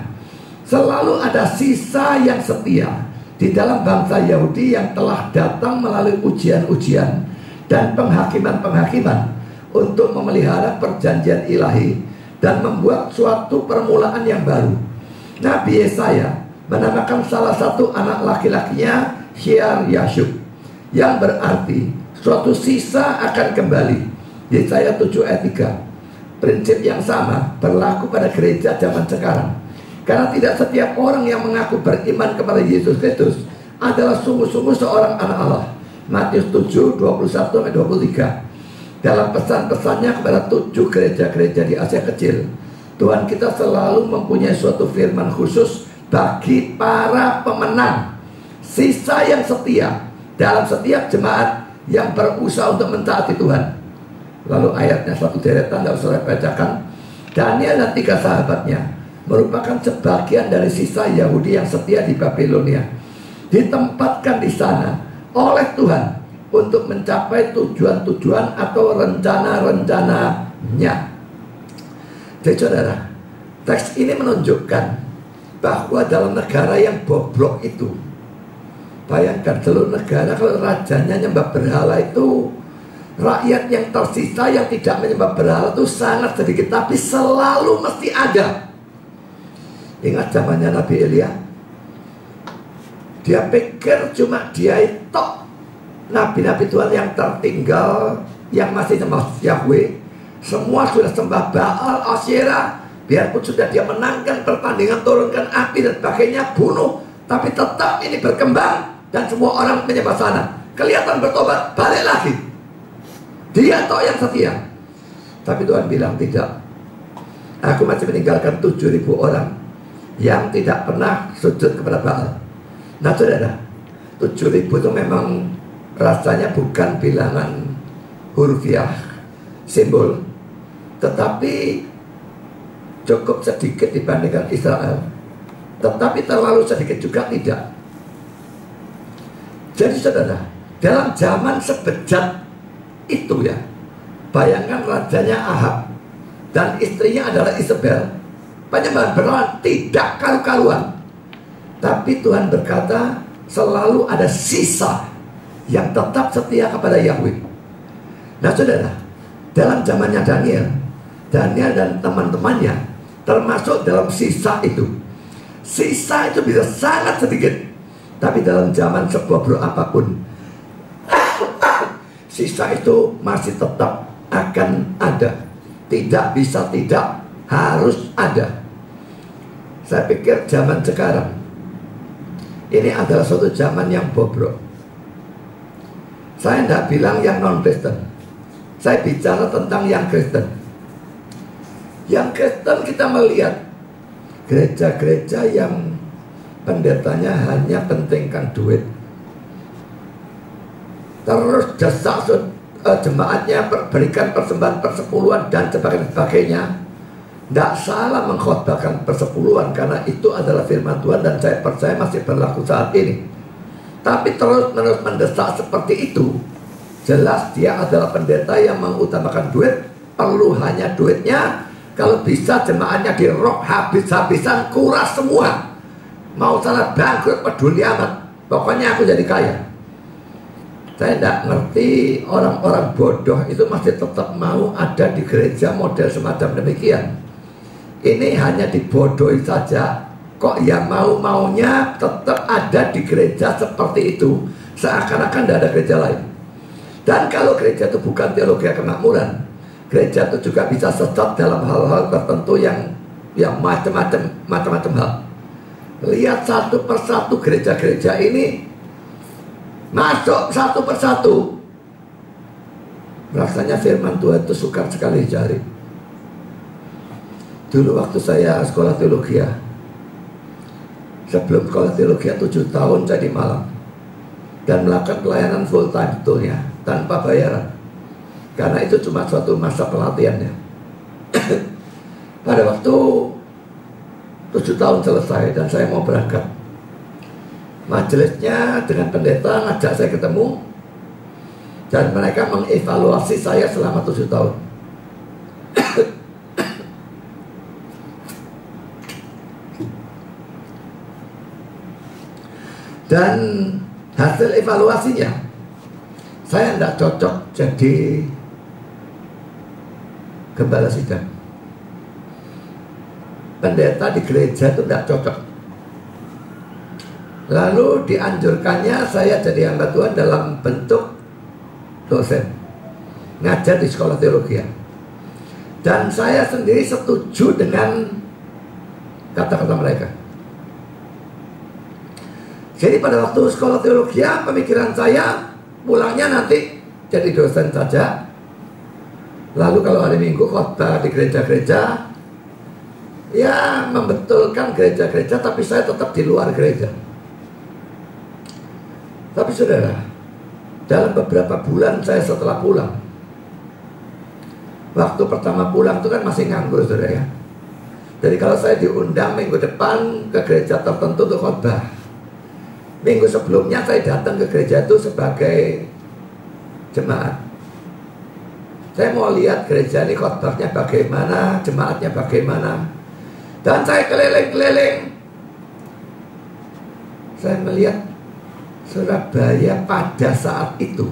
Selalu ada sisa yang setia di dalam bangsa Yahudi yang telah datang melalui ujian-ujian dan penghakiman-penghakiman untuk memelihara perjanjian ilahi dan membuat suatu permulaan yang baru. Nabi Yesaya menamakan salah satu anak laki-lakinya Hyar Yashub, yang berarti suatu sisa akan kembali. Yesaya 7 ayat 3. Prinsip yang sama berlaku pada gereja zaman sekarang. Karena tidak setiap orang yang mengaku beriman kepada Yesus Kristus adalah sungguh-sungguh seorang anak Allah. Matius 7, 21-23. Dalam pesan-pesannya kepada 7 gereja-gereja di Asia Kecil, Tuhan kita selalu mempunyai suatu firman khusus bagi para pemenang, sisa yang setia dalam setiap jemaat yang berusaha untuk mentaati Tuhan. Lalu ayatnya satu deretan, tidak usah saya bacakan. Daniel dan 3 sahabatnya merupakan sebagian dari sisa Yahudi yang setia di Babilonia, ditempatkan di sana oleh Tuhan untuk mencapai tujuan-tujuan atau rencana-rencananya. Jadi saudara, teks ini menunjukkan bahwa dalam negara yang bobrok itu, bayangkan seluruh negara kalau rajanya nyembah berhala itu, rakyat yang tersisa yang tidak menyembah berhala itu sangat sedikit, tapi selalu mesti ada. Ingat zamannya Nabi Elia, dia pikir cuma dia itu nabi-nabi Tuhan yang tertinggal, yang masih sembah Yahweh. Semua sudah sembah Baal, Asyera. Biarpun sudah dia menangkan pertandingan, turunkan api dan sebagainya, bunuh, tapi tetap ini berkembang dan semua orang menyembah sana. Kelihatan bertobat, balik lagi. Dia toh yang setia. Tapi Tuhan bilang tidak. Aku masih meninggalkan 7.000 orang yang tidak pernah sujud kepada Baal. Nah saudara, 7.000 itu memang rasanya bukan bilangan hurufiah, simbol, tetapi cukup sedikit dibandingkan Israel, tetapi terlalu sedikit juga tidak. Jadi saudara, dalam zaman sebejat itu ya, bayangkan rajanya Ahab dan istrinya adalah Isabel, penyembahan berhala tidak karu-karuan. Tapi Tuhan berkata selalu ada sisa yang tetap setia kepada Yahweh. Nah saudara, dalam zamannya Daniel dan teman-temannya termasuk dalam sisa itu. Sisa itu bisa sangat sedikit, tapi dalam zaman sebobrok apapun, sisa itu masih tetap akan ada. Tidak bisa tidak, harus ada. Saya pikir zaman sekarang ini adalah suatu zaman yang bobrok. Saya tidak bilang yang non-Kristen, saya bicara tentang yang Kristen. Yang Kristen kita melihat gereja-gereja yang pendetanya hanya pentingkan duit, terus desak jemaatnya berikan persembahan persepuluhan dan sebagainya. Tidak salah mengkhotbahkan persepuluhan karena itu adalah firman Tuhan dan saya percaya masih berlaku saat ini. Tapi terus-menerus mendesak seperti itu, jelas dia adalah pendeta yang mengutamakan duit, perlu hanya duitnya. Kalau bisa jemaatnya dirok habis-habisan, kuras semua. Mau salah bangkrut peduli amat, pokoknya aku jadi kaya. Saya tidak ngerti orang-orang bodoh itu masih tetap mau ada di gereja model semacam demikian. Ini hanya dibodohi saja. Kok ya mau-maunya tetap ada di gereja seperti itu, seakan-akan tidak ada gereja lain. Dan kalau gereja itu bukan teologi kemakmuran, gereja itu juga bisa sesat dalam hal-hal tertentu yang macam-macam hal. Lihat satu persatu gereja-gereja ini masuk satu persatu. Rasanya firman Tuhan itu sukar sekali dicari. Dulu waktu saya sekolah teologi, sebelum sekolah teologi 7 tahun saya di Malang dan melakukan pelayanan full time betulnya tanpa bayaran, karena itu cuma suatu masa pelatihannya. Pada waktu 7 tahun selesai dan saya mau berangkat, majelisnya dengan pendeta ngajak saya ketemu dan mereka mengevaluasi saya selama 7 tahun. Dan hasil evaluasinya, saya tidak cocok jadi gembala sidang. Pendeta di gereja itu tidak cocok. Lalu dianjurkannya saya jadi hamba Tuhan dalam bentuk dosen, ngajar di sekolah teologi. Dan saya sendiri setuju dengan kata-kata mereka. Jadi pada waktu sekolah teologi, pemikiran saya pulangnya nanti jadi dosen saja. Lalu kalau hari Minggu khotbah di gereja-gereja, ya membetulkan gereja-gereja, tapi saya tetap di luar gereja. Tapi saudara, dalam beberapa bulan saya setelah pulang, waktu pertama pulang itu kan masih nganggur saudara ya. Jadi kalau saya diundang minggu depan ke gereja tertentu untuk khotbah, minggu sebelumnya saya datang ke gereja itu sebagai jemaat. Saya mau lihat gereja ini khotbahnya bagaimana, jemaatnya bagaimana. Dan saya keliling-keliling. Saya melihat Surabaya pada saat itu,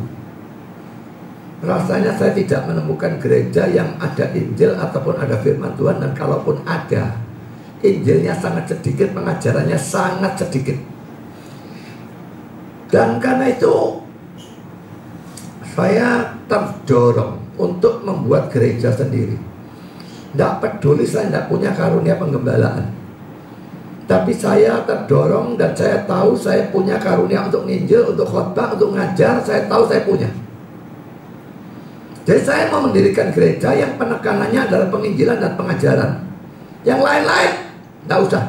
rasanya saya tidak menemukan gereja yang ada Injil ataupun ada firman Tuhan. Dan kalaupun ada, Injilnya sangat sedikit, pengajarannya sangat sedikit. Dan karena itu saya terdorong untuk membuat gereja sendiri. Tidak peduli saya tidak punya karunia penggembalaan, tapi saya terdorong dan saya tahu saya punya karunia untuk nginjil, untuk khotbah, untuk ngajar. Saya tahu saya punya. Jadi saya mau mendirikan gereja yang penekanannya adalah penginjilan dan pengajaran. Yang lain-lain tidak usah.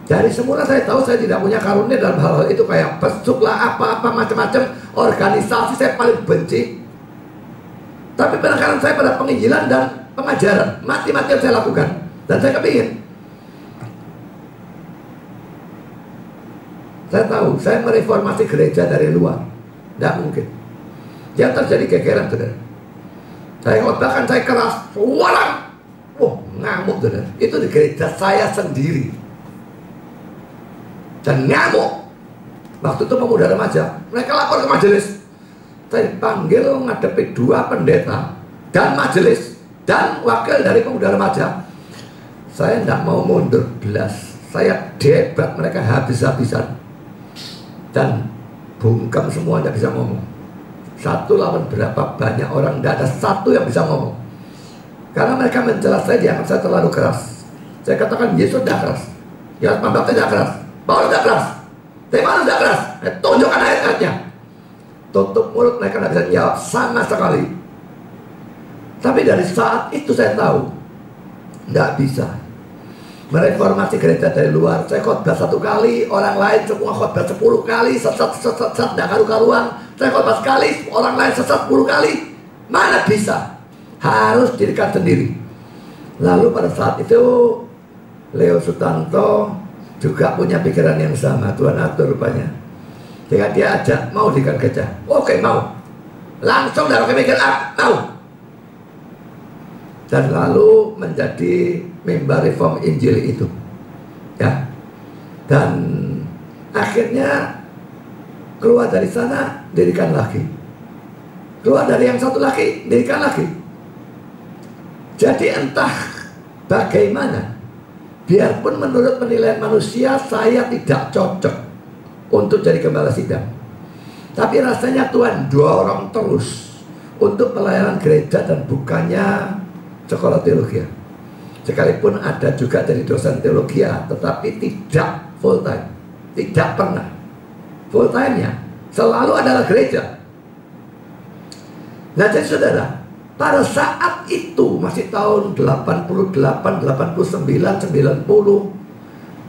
Dari semula saya tahu saya tidak punya karunia dalam hal-hal itu, kayak besuk lah, apa-apa macam-macam organisasi saya paling benci. Tapi penekanan saya pada penginjilan dan pengajaran, mati-matian saya lakukan. Dan saya kepingin. Saya tahu, saya mereformasi gereja dari luar, tidak mungkin. Yang terjadi gegeran saudara. Saya khotbahkan, saya keras, walang, ngamuk saudara. Itu di gereja saya sendiri. Dan ngamuk. Waktu itu pemuda remaja, mereka lapor ke majelis. Saya dipanggil menghadapi 2 pendeta dan majelis dan wakil dari pemuda remaja. Saya tidak mau mundur belas. Saya debat mereka habis-habisan. Dan bungkam semua, tidak bisa ngomong. 1 lawan berapa banyak orang, tidak ada 1 yang bisa ngomong. Karena mereka mencela saya, dianggap saya terlalu keras. Saya katakan Yesus tidak keras, Yohanes Pembaptis tidak keras, Paulus tidak keras, Stefanus tidak keras. Saya tunjukkan ayat-ayatnya. Tutup mulut, mereka tidak bisa jawab sama sekali. Tapi dari saat itu saya tahu tidak bisa mereformasi gereja dari luar. Saya khotbah 1 kali, orang lain semua khotbah 10 kali, sesat tidak karu-karuan. Saya khotbah sekali, orang lain sesat 10 kali. Mana bisa? Harus dirikan sendiri. Lalu pada saat itu Leo Sutanto juga punya pikiran yang sama. Tuhan atur rupanya. Jika dia ajak, mau dirikan gereja, oke mau. Langsung dari mikir, mau. Dan lalu menjadi mimbar reform Injil itu, ya. Dan akhirnya keluar dari sana, dirikan lagi. Keluar dari yang satu lagi, dirikan lagi. Jadi entah bagaimana, biarpun menurut penilaian manusia saya tidak cocok untuk jadi gembala sidang, tapi rasanya Tuhan dorong terus untuk pelayanan gereja dan bukannya sekolah teologi. Sekalipun ada juga dari dosen teologi, tetapi tidak full time. Tidak pernah full time-nya selalu adalah gereja. Nah jadi saudara, pada saat itu masih tahun 88, 89, 90,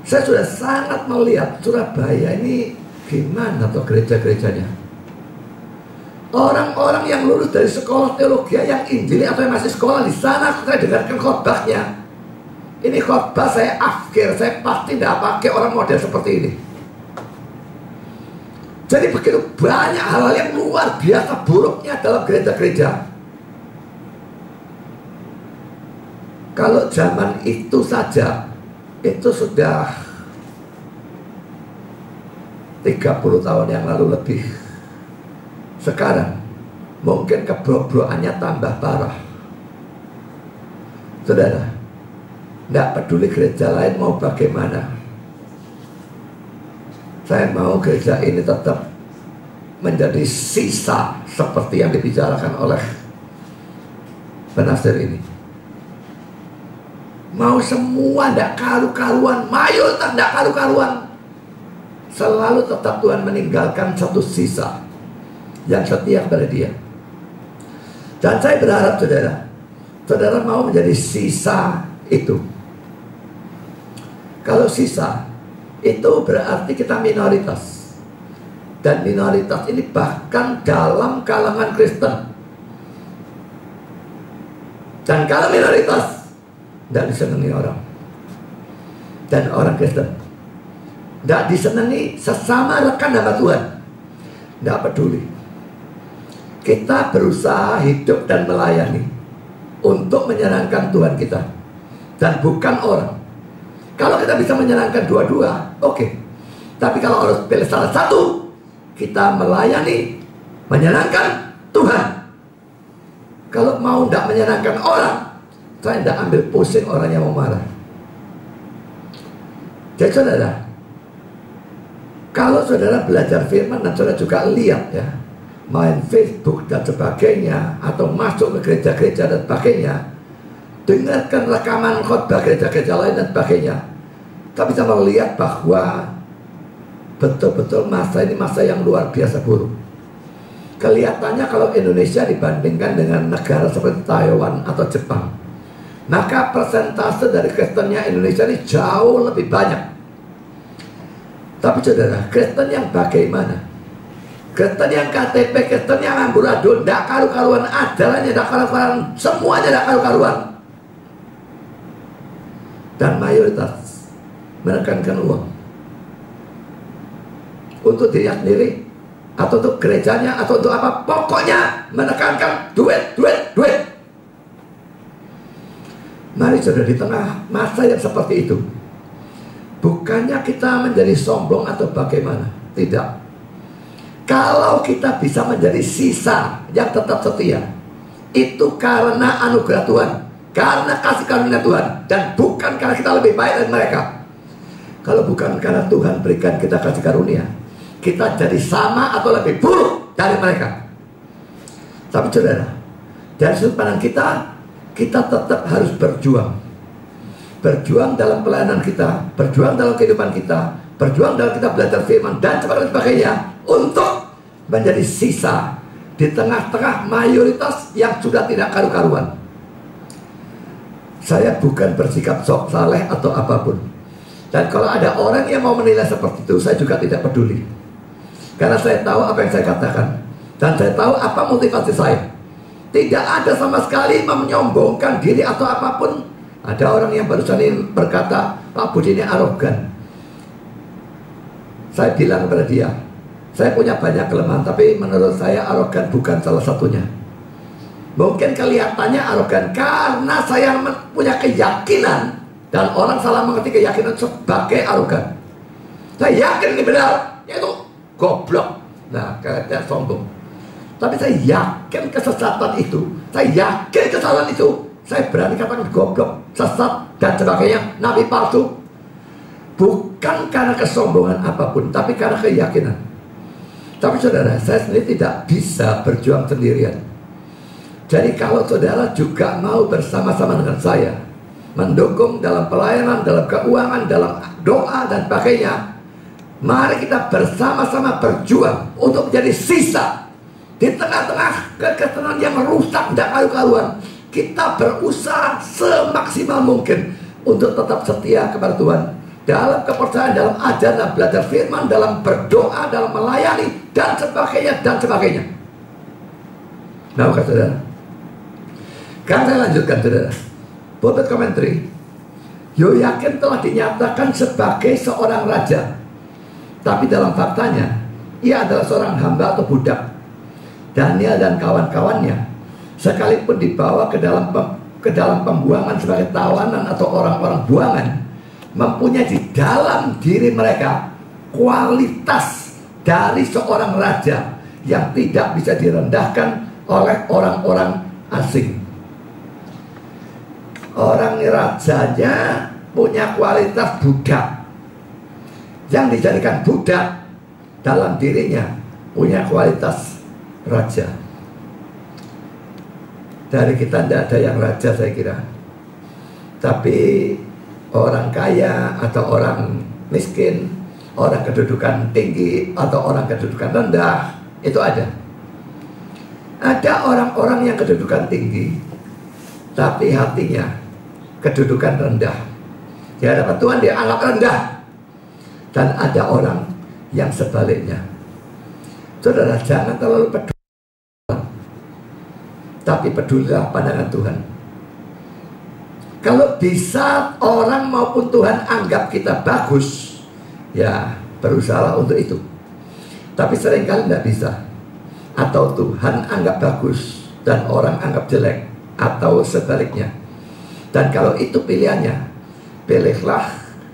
saya sudah sangat melihat Surabaya ini gimana tuh gereja-gerejanya. Orang-orang yang lulus dari sekolah teologi yang Injili atau yang masih sekolah di sana, saya dengarkan khotbahnya. Ini khotbah saya afkir, saya pasti tidak pakai orang model seperti ini. Jadi begitu banyak hal-hal yang luar biasa buruknya dalam gereja-gereja. Kalau zaman itu saja, itu sudah 30 tahun yang lalu lebih. Sekarang mungkin kebrobrokannya tambah parah. Saudara, tidak peduli gereja lain mau bagaimana, saya mau gereja ini tetap menjadi sisa seperti yang dibicarakan oleh penafsir ini. Mau semua tidak karu-karuan, mayoritas tidak karu-karuan, selalu tetap Tuhan meninggalkan satu sisa yang setia kepada Dia. Dan saya berharap saudara mau menjadi sisa itu. Kalau sisa itu berarti kita minoritas. Dan minoritas ini bahkan dalam kalangan Kristen. Dan kalau minoritas tidak disenangi orang. Dan orang Kristen tidak disenangi sesama rekan hamba Tuhan. Tidak peduli. Kita berusaha hidup dan melayani untuk menyenangkan Tuhan kita, dan bukan orang. Kalau kita bisa menyenangkan dua-dua, oke. Tapi kalau harus pilih salah satu, kita melayani, menyenangkan Tuhan. Kalau mau tidak menyenangkan orang, saya tidak ambil pusing orang yang mau marah. Jadi saudara, kalau saudara belajar firman dan saudara juga lihat ya, main Facebook dan sebagainya, atau masuk ke gereja-gereja dan sebagainya, dengarkan rekaman khotbah gereja-gereja lain dan sebagainya, tapi kita melihat bahwa betul-betul masa ini masa yang luar biasa buruk. Kelihatannya kalau Indonesia dibandingkan dengan negara seperti Taiwan atau Jepang, maka persentase dari Kristennya Indonesia ini jauh lebih banyak. Tapi saudara, Kristen yang bagaimana? Kristen yang KTP, Kristen yang amburadul, tidak karu-karuan, ajarannya tidak karu-karuan, semuanya tidak karu-karuan. Dan mayoritas menekankan uang untuk dirinya sendiri, atau untuk gerejanya, atau untuk apa. Pokoknya menekankan duit, duit, duit. Mari saudara, di tengah masa yang seperti itu, bukannya kita menjadi sombong atau bagaimana. Tidak. Kalau kita bisa menjadi sisa yang tetap setia, itu karena anugerah Tuhan, karena kasih karunia Tuhan, dan bukan karena kita lebih baik dari mereka. Kalau bukan karena Tuhan berikan kita kasih karunia, kita jadi sama atau lebih buruk dari mereka. Tapi saudara, dari sudut pandang kita tetap harus berjuang. Berjuang dalam pelayanan kita, berjuang dalam kehidupan kita, berjuang dalam kita belajar firman dan sebagainya, untuk menjadi sisa di tengah-tengah mayoritas yang sudah tidak karu-karuan. Saya bukan bersikap sok saleh atau apapun. Dan kalau ada orang yang mau menilai seperti itu, saya juga tidak peduli. Karena saya tahu apa yang saya katakan, dan saya tahu apa motivasi saya. Tidak ada sama sekali menyombongkan diri atau apapun. Ada orang yang barusan ini berkata, Pak Budi ini arogan. Saya bilang kepada dia, saya punya banyak kelemahan, tapi menurut saya arogan bukan salah satunya. Mungkin kelihatannya arogan karena saya punya keyakinan, dan orang salah mengerti keyakinan sebagai arogan. Saya yakin ini benar, yaitu goblok. Nah, kayaknya sombong. Tapi saya yakin kesesatan itu, saya yakin kesalahan itu. Saya berani katakan goblok, sesat, dan sebagainya, nabi palsu. Bukan karena kesombongan apapun, tapi karena keyakinan. Tapi saudara, saya sendiri tidak bisa berjuang sendirian. Jadi kalau saudara juga mau bersama-sama dengan saya, mendukung dalam pelayanan, dalam keuangan, dalam doa dan sebagainya, mari kita bersama-sama berjuang untuk menjadi sisa di tengah-tengah kekerasan yang merusak dan karu-karuan. Kita berusaha semaksimal mungkin untuk tetap setia kepada Tuhan, dalam kepercayaan, dalam ajar dan belajar firman, dalam berdoa, dalam melayani, dan sebagainya, dan sebagainya. Nah, saudara, kan saya lanjutkan saudara. Pulpit Commentary, Yoyakim telah dinyatakan sebagai seorang raja, tapi dalam faktanya ia adalah seorang hamba atau budak. Daniel dan kawan-kawannya, sekalipun dibawa ke dalam pembuangan sebagai tawanan atau orang-orang buangan, mempunyai di dalam diri mereka kualitas dari seorang raja yang tidak bisa direndahkan oleh orang-orang asing. Orang rajanya punya kualitas budak, yang dijadikan budak dalam dirinya punya kualitas raja. Dari kita tidak ada yang raja, saya kira. Tapi orang kaya atau orang miskin, orang kedudukan tinggi atau orang kedudukan rendah, itu ada. Ada orang-orang yang kedudukan tinggi, tapi hatinya kedudukan rendah. Di hadapan Tuhan dia anggap rendah. Dan ada orang yang sebaliknya. Saudara, jangan terlalu peduli, tapi pedulilah pandangan Tuhan. Kalau bisa orang maupun Tuhan anggap kita bagus, ya berusaha untuk itu. Tapi seringkali tidak bisa. Atau Tuhan anggap bagus dan orang anggap jelek, atau sebaliknya. Dan kalau itu pilihannya, pilihlah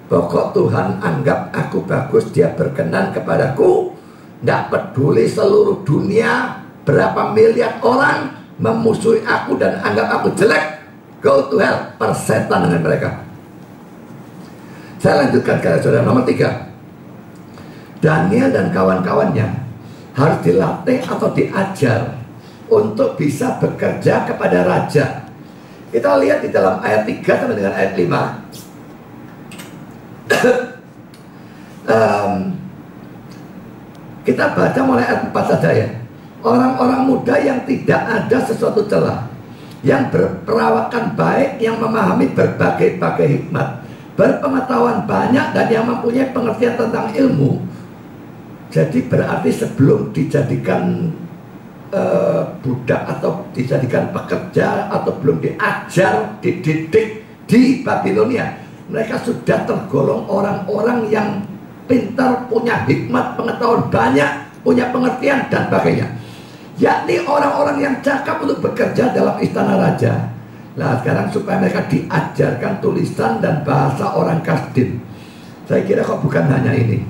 pokok Tuhan anggap aku bagus, dia berkenan kepadaku. Tidak peduli seluruh dunia berapa miliar orang memusuhi aku dan anggap aku jelek, go to hell, persetan dengan mereka. Saya lanjutkan ke saudara nomor 3. Daniel dan kawan-kawannya harus dilatih atau diajar untuk bisa bekerja kepada raja. Kita lihat di dalam ayat 3 sampai dengan ayat 5. Kita baca mulai ayat 4 saja ya. Orang-orang muda yang tidak ada sesuatu celah, yang berperawakan baik, yang memahami berbagai-bagai hikmat, berpengetahuan banyak, dan yang mempunyai pengertian tentang ilmu. Jadi berarti sebelum dijadikan budak atau dijadikan pekerja atau belum diajar, dididik di Babilonia, mereka sudah tergolong orang-orang yang pintar, punya hikmat, pengetahuan banyak, punya pengertian dan sebagainya. Yakni orang-orang yang cakap untuk bekerja dalam istana raja. Nah sekarang supaya mereka diajarkan tulisan dan bahasa orang Kasdim. Saya kira kok bukan hanya ini,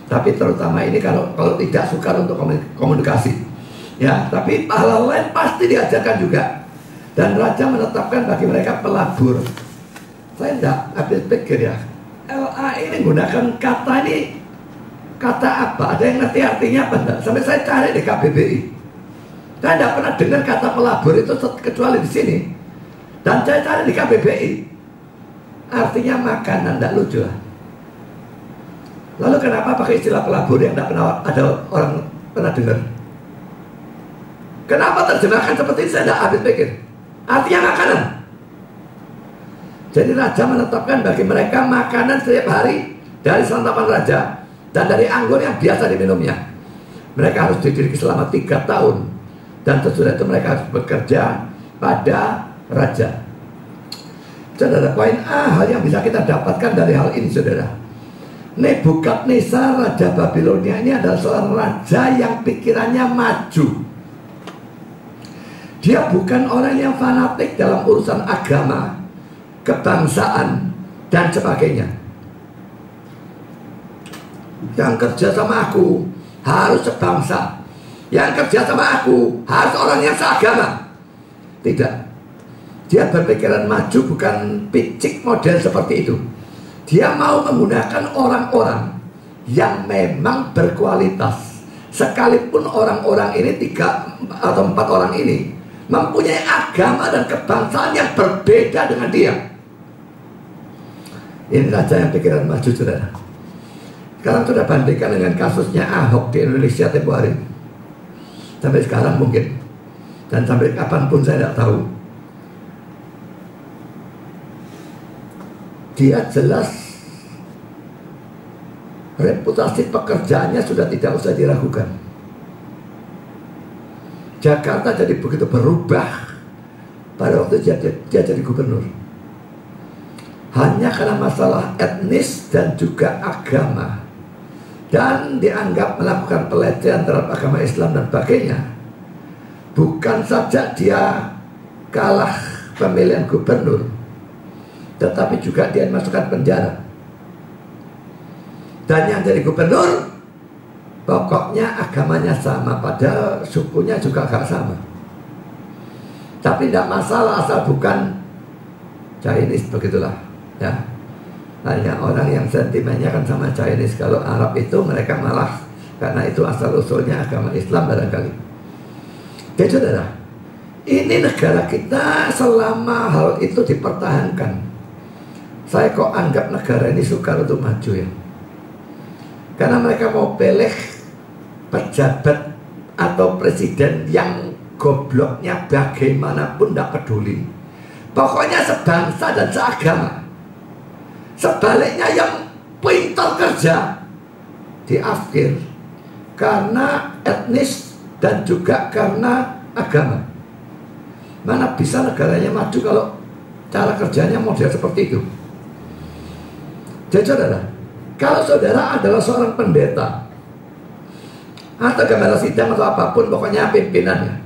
tapi terutama ini kalau tidak sukar untuk komunikasi. Ya, tapi hal lain pasti diajarkan juga. Dan raja menetapkan bagi mereka pelabur. Saya tidak habis pikir ya, LA ini menggunakan kata ini, kata apa? Ada yang ngerti artinya apa enggak? Sampai saya cari di KBBI. Saya tidak pernah dengar kata pelabur itu kecuali di sini. Dan saya cari di KBBI. Artinya makanan, tidak lucu lah. Lalu kenapa pakai istilah pelabur yang tidak pernah ada orang pernah dengar? Kenapa terjemahkan seperti ini? Saya tidak habis pikir. Artinya makanan. Jadi raja menetapkan bagi mereka makanan setiap hari dari santapan raja dan dari anggur yang biasa diminumnya. Mereka harus dididik selama 3 tahun. Dan sesudah itu mereka harus bekerja pada raja. Saudara, poin A, hal yang bisa kita dapatkan dari hal ini, saudara. Nebukadnezar, raja Babilonia ini adalah seorang raja yang pikirannya maju. Dia bukan orang yang fanatik dalam urusan agama, kebangsaan, dan sebagainya. Yang kerja sama aku harus sebangsa, yang kerja sama aku harus orang yang seagama. Tidak. Dia berpikiran maju, bukan picik model seperti itu. Dia mau menggunakan orang-orang yang memang berkualitas. Sekalipun orang-orang ini 3 atau 4 orang ini mempunyai agama dan kebangsaan yang berbeda dengan dia. Ini raja yang pikiran maju, saudara. Sekarang sudah bandingkan dengan kasusnya Ahok di Indonesia tempoh hari. Sampai sekarang mungkin, dan sampai kapanpun saya tidak tahu. Dia jelas reputasi pekerjaannya sudah tidak usah diragukan. Jakarta jadi begitu berubah pada waktu dia jadi gubernur. Hanya karena masalah etnis dan juga agama, dan dianggap melakukan pelecehan terhadap agama Islam dan sebagainya. Bukan saja dia kalah pemilihan gubernur, tetapi juga dia dimasukkan penjara. Dan yang jadi gubernur pokoknya agamanya sama, padahal sukunya juga gak sama. Tapi tidak masalah asal bukan Chinese, begitulah ya. Hanya orang yang sentimennya kan sama Chinese. Kalau Arab itu mereka malah karena itu asal usulnya agama Islam barangkali. Jadi saudara, ini negara kita selama hal itu dipertahankan, saya kok anggap negara ini sukar untuk maju ya. Karena mereka mau pilih pejabat atau presiden yang gobloknya bagaimanapun tidak peduli. Pokoknya sebangsa dan seagama. Sebaliknya yang pintar kerja diafkir karena etnis dan juga karena agama. Mana bisa negaranya maju kalau cara kerjanya model seperti itu. Jadi saudara, kalau saudara adalah seorang pendeta atau gembala sidang atau apapun, pokoknya pimpinannya,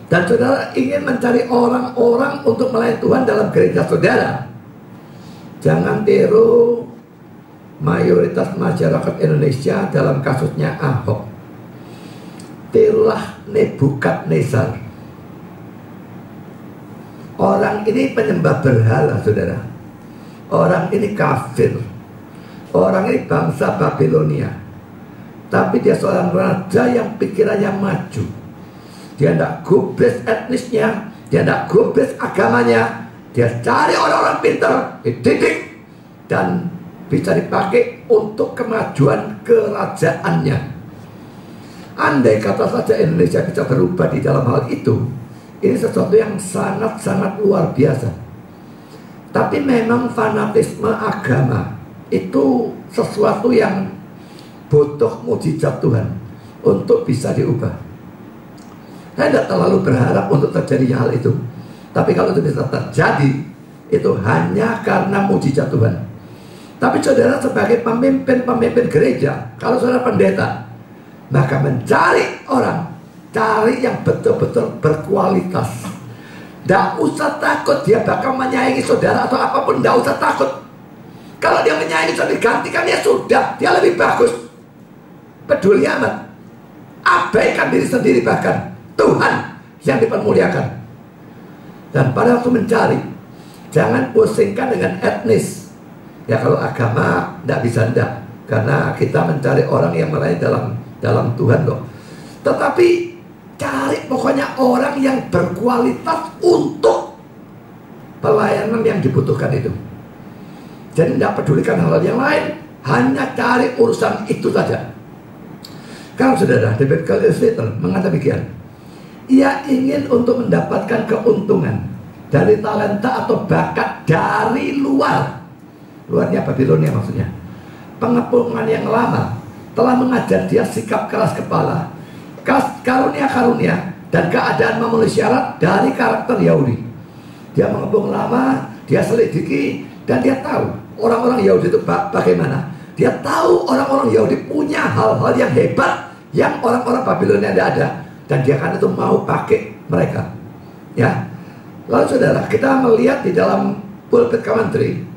dan saudara ingin mencari orang-orang untuk melayani Tuhan dalam gereja saudara, jangan tiru mayoritas masyarakat Indonesia dalam kasusnya Ahok. Tirulah Nebukadnezar. Orang ini penyembah berhala, saudara. Orang ini kafir. Orang ini bangsa Babilonia. Tapi dia seorang raja yang pikirannya maju. Dia tidak gubris etnisnya, dia tidak gubris agamanya. Dia cari orang-orang pintar, dididik, dan bisa dipakai untuk kemajuan kerajaannya. Andai kata saja Indonesia bisa berubah di dalam hal itu, ini sesuatu yang sangat-sangat luar biasa. Tapi memang fanatisme agama itu sesuatu yang butuh mujizat Tuhan untuk bisa diubah. Saya tidak terlalu berharap untuk terjadinya hal itu. Tapi kalau itu bisa terjadi, itu hanya karena mujizat Tuhan. Tapi saudara sebagai pemimpin gereja, kalau saudara pendeta, maka mencari orang, cari yang betul-betul berkualitas. Tidak usah takut dia bakal menyayangi saudara atau apapun, tidak usah takut. Kalau dia menyayangi saudara, digantikan ya sudah, dia lebih bagus. Peduli amat. Abaikan diri sendiri, bahkan Tuhan yang dipermuliakan. Dan pada waktu mencari, jangan pusingkan dengan etnis. Ya kalau agama tidak bisa, tidak. Karena kita mencari orang yang melayani dalam Tuhan kok. Tetapi cari pokoknya orang yang berkualitas untuk pelayanan yang dibutuhkan itu. Jadi tidak pedulikan hal yang lain, hanya cari urusan itu saja. Kalau saudara, David Calvin mengatakan demikian, ia ingin untuk mendapatkan keuntungan dari talenta atau bakat dari luarnya Babilonia maksudnya. Pengepungan yang lama telah mengajar dia sikap keras kepala, karunia-karunia dan keadaan memenuhi syarat dari karakter Yahudi. Dia mengepung lama, dia selidiki, dan dia tahu orang-orang Yahudi itu bagaimana. Dia tahu orang-orang Yahudi punya hal-hal yang hebat yang orang-orang Babilonia tidak ada, dan dia kan itu mau pakai mereka. Ya. Lalu saudara, kita melihat di dalam pulpit commentary,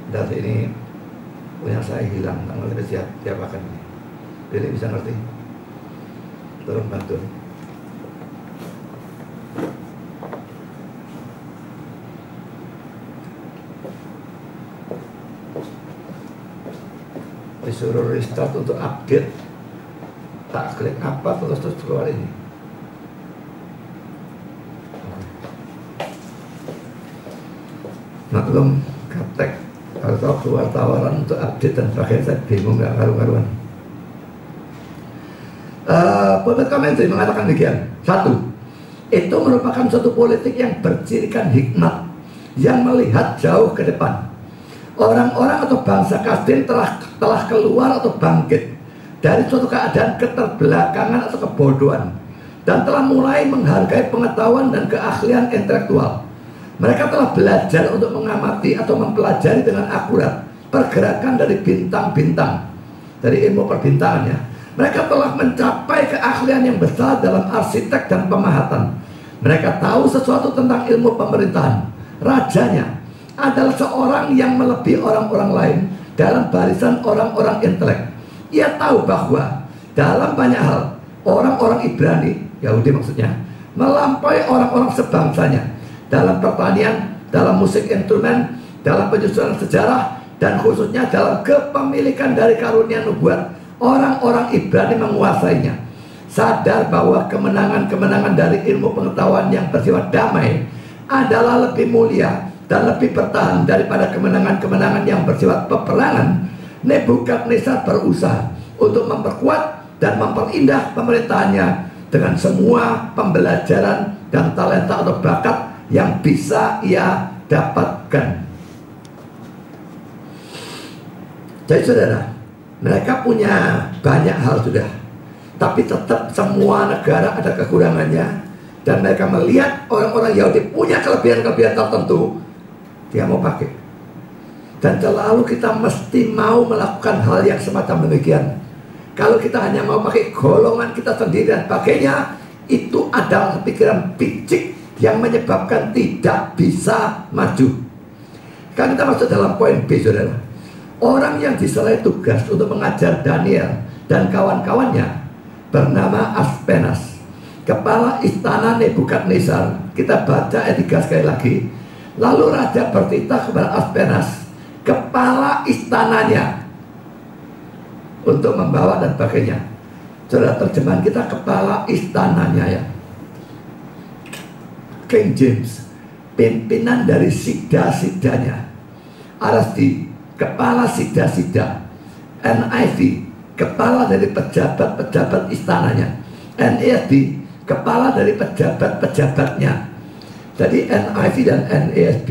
dan ini punya saya hilang, tak ngerti siapa akan ini. Jadi bisa ngerti? Tolong bantu. Disuruh restart untuk update, tak klik apa terus keluar ini. Maklum kaptek, kalau keluar tawaran untuk update dan sebagainya, saya bingung, nggak karu-karuan. Pulpit commentary mengatakan demikian. 1. Itu merupakan suatu politik yang bercirikan hikmat, yang melihat jauh ke depan. Orang-orang atau bangsa Kasdim telah keluar atau bangkit dari suatu keadaan keterbelakangan atau kebodohan, dan telah mulai menghargai pengetahuan dan keahlian intelektual. Mereka telah belajar untuk mengamati atau mempelajari dengan akurat pergerakan dari bintang-bintang, dari ilmu perbintangan ya. Mereka telah mencapai keahlian yang besar dalam arsitek dan pemahatan. Mereka tahu sesuatu tentang ilmu pemerintahan. Rajanya adalah seorang yang melebihi orang-orang lain dalam barisan orang-orang intelek. Ia tahu bahwa dalam banyak hal orang-orang Ibrani, Yahudi maksudnya, melampaui orang-orang sebangsanya dalam pertanian, dalam musik instrumen, dalam penyusunan sejarah, dan khususnya dalam kepemilikan dari karunia nubuat. Orang-orang Ibrani menguasainya. Sadar bahwa kemenangan-kemenangan dari ilmu pengetahuan yang bersifat damai adalah lebih mulia dan lebih bertahan daripada kemenangan-kemenangan yang bersifat peperangan. Nebukadnezar berusaha untuk memperkuat dan memperindah pemerintahannya dengan semua pembelajaran dan talenta atau bakat yang bisa ia dapatkan. Jadi saudara, mereka punya banyak hal sudah, tapi tetap semua negara ada kekurangannya. Dan mereka melihat orang-orang Yahudi punya kelebihan-kelebihan tertentu, dia mau pakai. Dan selalu kita mesti mau melakukan hal yang semacam demikian. Kalau kita hanya mau pakai golongan kita sendiri dan pakainya, itu adalah pikiran picik yang menyebabkan tidak bisa maju. Sekarang kita masuk dalam poin B, saudara. Orang yang diserai tugas untuk mengajar Daniel dan kawan-kawannya bernama Aspenas, kepala istana Nebukadnezar. Kita baca ayat 3 sekali lagi. Lalu raja bertitah kepada Aspenas, kepala istananya, untuk membawa dan sebagainya. Saudara, terjemahan kita kepala istananya ya. King James, pimpinan dari sida-sidanya. RSD, kepala sida-sida. NIV, kepala dari pejabat-pejabat istananya. NASB, kepala dari pejabat-pejabatnya. Jadi NIV dan NASB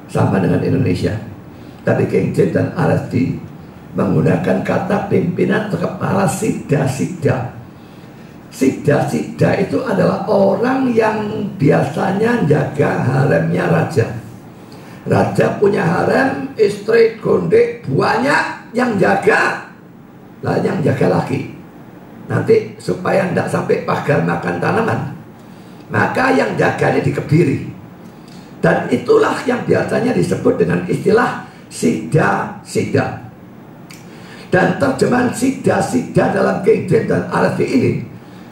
sama dengan Indonesia, tapi King James dan RSD menggunakan kata pimpinan atau kepala sida-sida. Sida-sida itu adalah orang yang biasanya jaga haremnya raja. Raja punya harem, istri gondek banyak, yang jaga lah, yang jaga lagi. Nanti supaya tidak sampai pagar makan tanaman, maka yang jaganya dikebiri. Dan itulah yang biasanya disebut dengan istilah sida-sida. Dan terjemahan sida-sida dalam King James dan RSV ini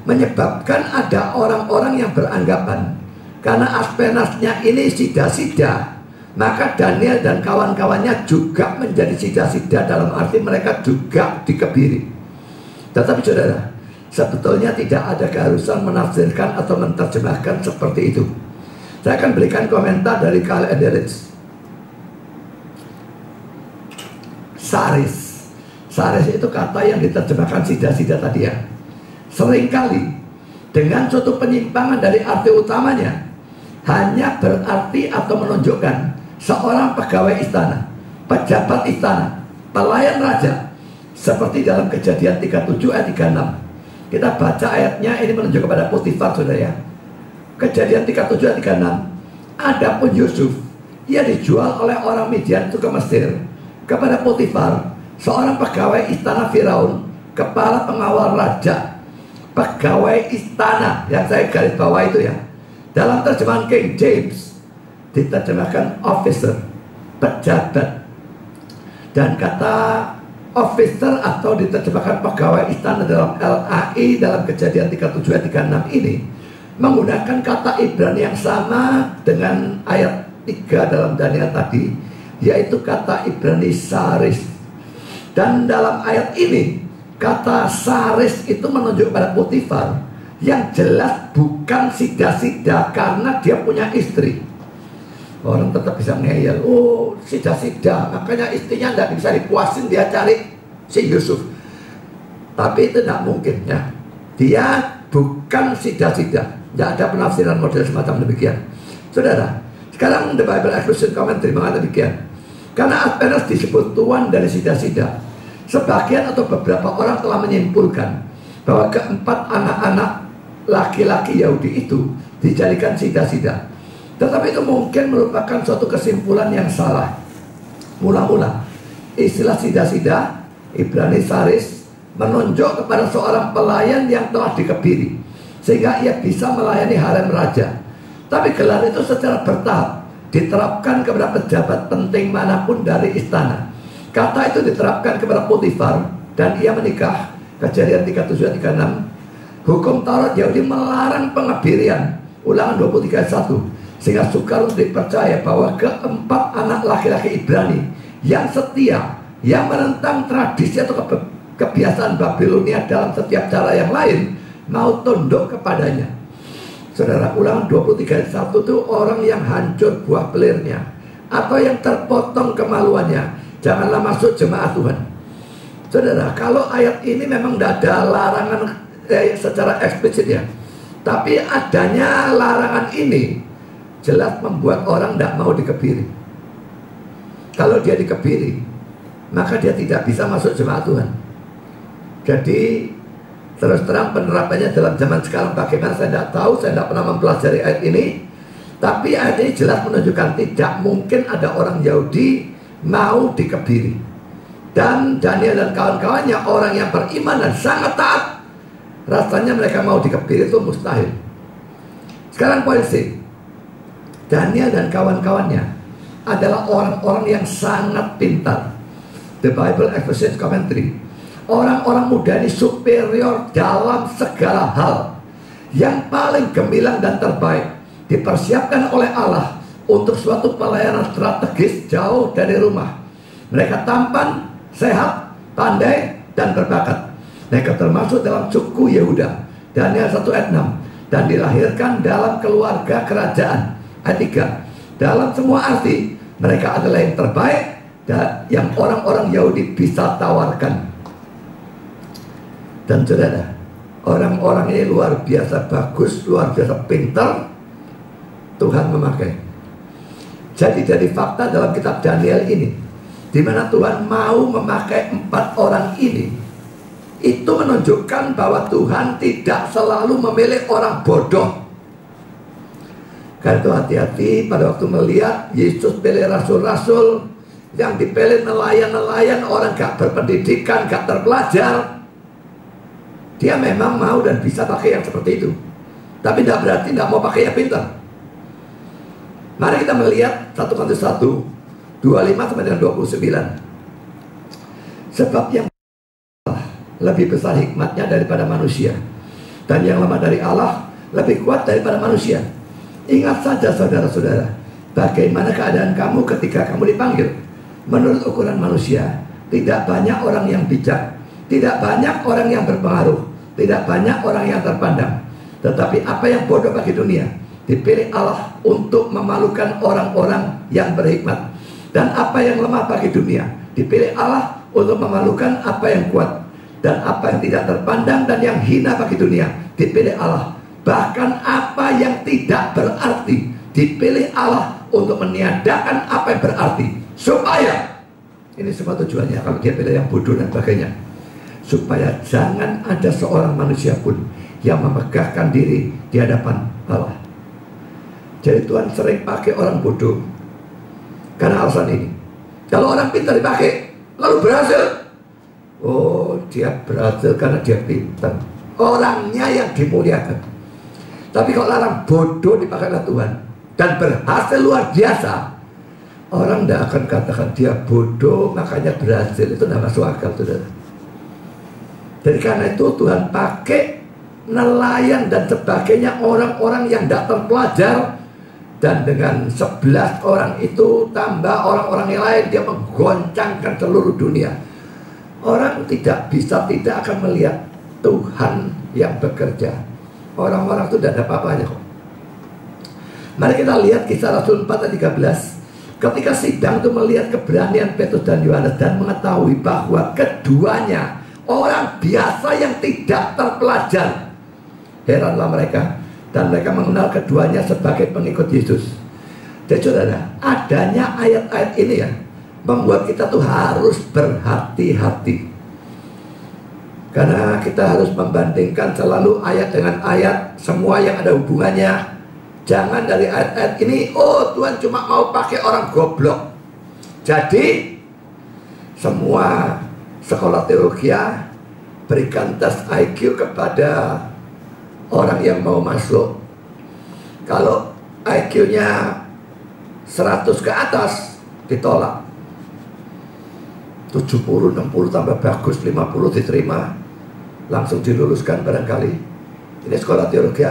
menyebabkan ada orang-orang yang beranggapan karena Aspenasnya ini sida-sida, maka Daniel dan kawan-kawannya juga menjadi sida-sida, dalam arti mereka juga dikebiri. Tetapi saudara, sebetulnya tidak ada keharusan menafsirkan atau menerjemahkan seperti itu. Saya akan berikan komentar dari Carl Ederich. Saris itu kata yang diterjemahkan sida-sida tadi ya. Seringkali dengan suatu penyimpangan dari arti utamanya, hanya berarti atau menunjukkan seorang pegawai istana, pejabat istana, pelayan raja, seperti dalam Kejadian 37 ayat 36. Kita baca ayatnya, ini menunjuk kepada Potifar, saudara ya. Kejadian 37 ayat 36. Adapun Yusuf, ia dijual oleh orang Midian itu ke Mesir kepada Potifar, seorang pegawai istana Firaun, kepala pengawal raja. Pegawai istana yang saya garis bawah itu ya. Dalam terjemahan King James diterjemahkan officer, pejabat. Dan kata officer atau diterjemahkan pegawai istana dalam LAI dalam Kejadian 37 ayat 36 ini menggunakan kata Ibrani yang sama dengan ayat 3 dalam Daniel tadi, yaitu kata Ibrani saris. Dan dalam ayat ini kata saris itu menunjuk pada Potifar, yang jelas bukan sida-sida karena dia punya istri. Orang tetap bisa ngeyel, oh sida-sida, makanya istrinya tidak bisa dipuasin, dia cari si Yusuf. Tapi itu tidak mungkin ya. Dia bukan sida-sida. Tidak ada penafsiran model semacam demikian. Saudara, sekarang The Bible Exclusion Commentary mengatakan demikian. Karena Aspenas disebut tuan dari sida-sida, sebagian atau beberapa orang telah menyimpulkan bahwa keempat anak-anak laki-laki Yahudi itu dijadikan sida-sida. Tetapi itu mungkin merupakan suatu kesimpulan yang salah. Mula-mula istilah sida-sida Ibrani saris menunjuk kepada seorang pelayan yang telah dikebiri, sehingga ia bisa melayani harem raja. Tapi gelar itu secara bertahap diterapkan kepada pejabat penting manapun dari istana. Kata itu diterapkan kepada Potifar dan ia menikah. Kejadian 37-36. Hukum Taurat Yahudi melarang pengebirian. Ulangan 23 ayat 1. Sehingga sukar untuk dipercaya bahwa keempat anak laki-laki Ibrani yang setia, yang menentang tradisi atau kebiasaan Babilonia dalam setiap cara yang lain, mau tunduk kepadanya. Saudara, Ulangan 23 ayat 1 itu orang yang hancur buah belirnya atau yang terpotong kemaluannya, janganlah masuk jemaat Tuhan. Saudara, kalau ayat ini memang tidak ada larangan secara eksplisit ya, tapi adanya larangan ini jelas membuat orang tidak mau dikebiri. Kalau dia dikebiri, maka dia tidak bisa masuk jemaat Tuhan. Jadi terus terang penerapannya dalam zaman sekarang bagaimana saya tidak tahu, saya tidak pernah mempelajari ayat ini. Tapi ayat ini jelas menunjukkan tidak mungkin ada orang Yahudi mau dikebiri. Dan Daniel dan kawan-kawannya orang yang beriman dan sangat taat, rasanya mereka mau dikebiri itu mustahil. Sekarang poin C, Daniel dan kawan-kawannya adalah orang-orang yang sangat pintar. The Bible Exposition Commentary, orang-orang muda ini superior dalam segala hal. Yang paling gemilang dan terbaik dipersiapkan oleh Allah untuk suatu pelayanan strategis jauh dari rumah. Mereka tampan, sehat, pandai, dan berbakat. Mereka termasuk dalam suku Yehuda. Daniel 1 ayat 6. Dan dilahirkan dalam keluarga kerajaan. Ayat 3. Dalam semua arti, mereka adalah yang terbaik dan yang orang-orang Yahudi bisa tawarkan. Dan saudara, orang-orang ini luar biasa bagus, luar biasa pintar. Tuhan memakai. Jadi dari fakta dalam kitab Daniel ini, di mana Tuhan mau memakai 4 orang ini, itu menunjukkan bahwa Tuhan tidak selalu memilih orang bodoh. Karena itu hati-hati pada waktu melihat Yesus pilih rasul-rasul, yang dipilih nelayan-nelayan, orang gak berpendidikan, gak terpelajar. Dia memang mau dan bisa pakai yang seperti itu, tapi tidak berarti tidak mau pakai yang pintar. Mari kita melihat 1 Korintus 1 25 sampai dengan 29. Sebab yang lebih besar hikmatnya daripada manusia, dan yang lemah dari Allah lebih kuat daripada manusia. Ingat saja saudara-saudara, bagaimana keadaan kamu ketika kamu dipanggil. Menurut ukuran manusia, tidak banyak orang yang bijak, tidak banyak orang yang berpengaruh, tidak banyak orang yang terpandang. Tetapi apa yang bodoh bagi dunia, dipilih Allah untuk memalukan orang-orang yang berhikmat. Dan apa yang lemah bagi dunia, dipilih Allah untuk memalukan apa yang kuat. Dan apa yang tidak terpandang dan yang hina bagi dunia, dipilih Allah. Bahkan apa yang tidak berarti, dipilih Allah untuk meniadakan apa yang berarti. Supaya, ini semua tujuannya, kalau dia pilih yang bodoh dan sebagainya, supaya jangan ada seorang manusia pun yang memegahkan diri di hadapan Allah. Jadi Tuhan sering pakai orang bodoh karena alasan ini. Kalau orang pintar dipakai, lalu berhasil, oh dia berhasil karena dia pintar, orangnya yang dimuliakan. Tapi kalau orang bodoh dipakai oleh Tuhan dan berhasil luar biasa, orang tidak akan katakan dia bodoh makanya berhasil. Itu tidak masuk akal, saudara. Jadi karena itu Tuhan pakai nelayan dan sebagainya, orang-orang yang tidak terpelajar. Dan dengan 11 orang itu tambah orang-orang yang lain, dia menggoncangkan seluruh dunia. Orang tidak bisa tidak akan melihat Tuhan yang bekerja. Orang-orang itu tidak ada apa-apanya kok. Mari kita lihat Kisah Rasul 4 ayat 13. Ketika sidang itu melihat keberanian Petrus dan Yohanes dan mengetahui bahwa keduanya orang biasa yang tidak terpelajar, heranlah mereka. Dan mereka mengenal keduanya sebagai pengikut Yesus. Jadi saudara, adanya ayat-ayat ini ya membuat kita tuh harus berhati-hati. Karena kita harus membandingkan selalu ayat dengan ayat, semua yang ada hubungannya Jangan dari ayat-ayat ini, oh Tuhan cuma mau pakai orang goblok. Jadi semua sekolah teologi berikan tes IQ kepada orang yang mau masuk. Kalau IQ-nya 100 ke atas, ditolak. 70, 60 tambah bagus, 50 diterima, langsung diluluskan barangkali. Ini sekolah teologi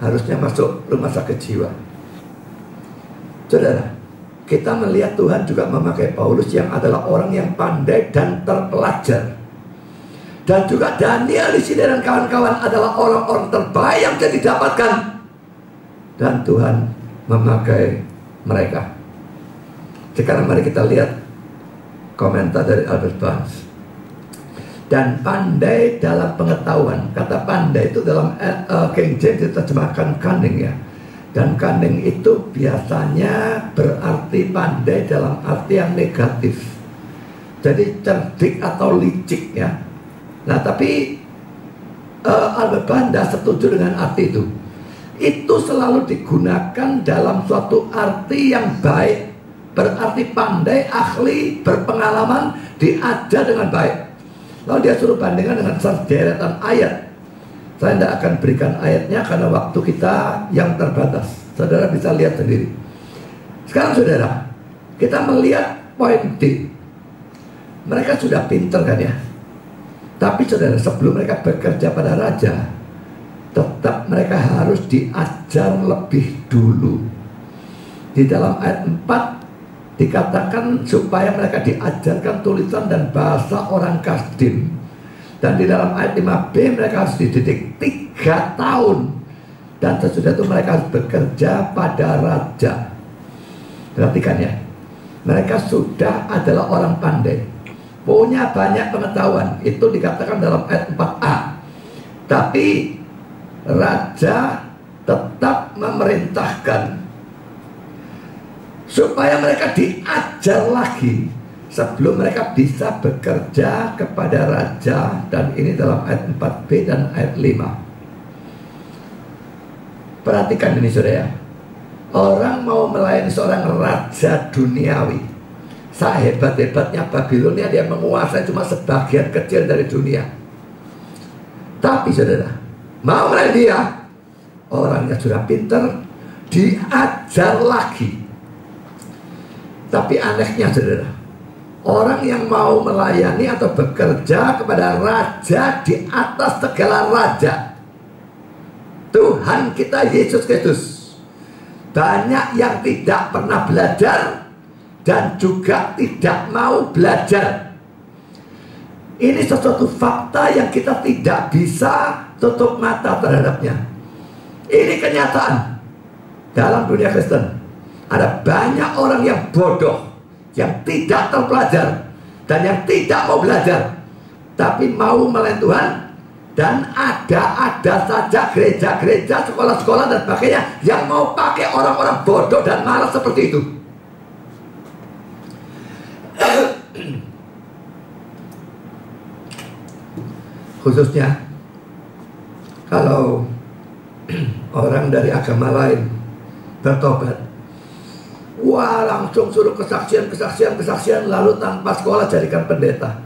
harusnya masuk rumah sakit jiwa. Saudara, kita melihat Tuhan juga memakai Paulus yang adalah orang yang pandai dan terpelajar. Dan juga Daniel di sini dan kawan-kawan adalah orang-orang terbaik yang bisa didapatkan. Dan Tuhan memakai mereka. Sekarang mari kita lihat komentar dari Albert Barnes. Dan pandai dalam pengetahuan. Kata pandai itu dalam King James diterjemahkan cunning ya. Dan cunning itu biasanya berarti pandai dalam arti yang negatif. Jadi cerdik atau licik ya. Nah tapi Albert Barnes setuju dengan arti itu. Itu selalu digunakan dalam suatu arti yang baik. Berarti pandai, ahli, berpengalaman, diajar dengan baik. Lalu dia suruh bandingkan dengan sederetan ayat. Saya tidak akan berikan ayatnya karena waktu kita yang terbatas. Saudara bisa lihat sendiri. Sekarang saudara, kita melihat poin D. Mereka sudah pinter kan ya. Tapi saudara, sebelum mereka bekerja pada raja, tetap mereka harus diajar lebih dulu. Di dalam ayat 4 dikatakan supaya mereka diajarkan tulisan dan bahasa orang Kasdim. Dan di dalam ayat 5b mereka harus dididik 3 tahun. Dan sesudah itu mereka harus bekerja pada raja. Perhatikan ya, mereka sudah adalah orang pandai, punya banyak pengetahuan. Itu dikatakan dalam ayat 4a. Tapi raja tetap memerintahkan supaya mereka diajar lagi sebelum mereka bisa bekerja kepada raja. Dan ini dalam ayat 4b dan ayat 5. Perhatikan ini saudara. Orang mau melayani seorang raja duniawi, sehebat-hebatnya Babilonia, dia menguasai cuma sebagian kecil dari dunia. Tapi saudara, mau melayani dia, orangnya sudah pinter, diajar lagi. Tapi anehnya saudara, orang yang mau melayani atau bekerja kepada raja di atas segala raja, Tuhan kita Yesus Kristus, banyak yang tidak pernah belajar dan juga tidak mau belajar. Ini sesuatu fakta yang kita tidak bisa tutup mata terhadapnya. Ini kenyataan dalam dunia Kristen. Ada banyak orang yang bodoh, yang tidak terpelajar, dan yang tidak mau belajar, tapi mau melayani Tuhan. Dan ada saja gereja-gereja, sekolah-sekolah dan sebagainya yang mau pakai orang-orang bodoh dan malas seperti itu. Khususnya kalau orang dari agama lain bertobat, wah langsung suruh kesaksian, lalu tanpa sekolah jadikan pendeta.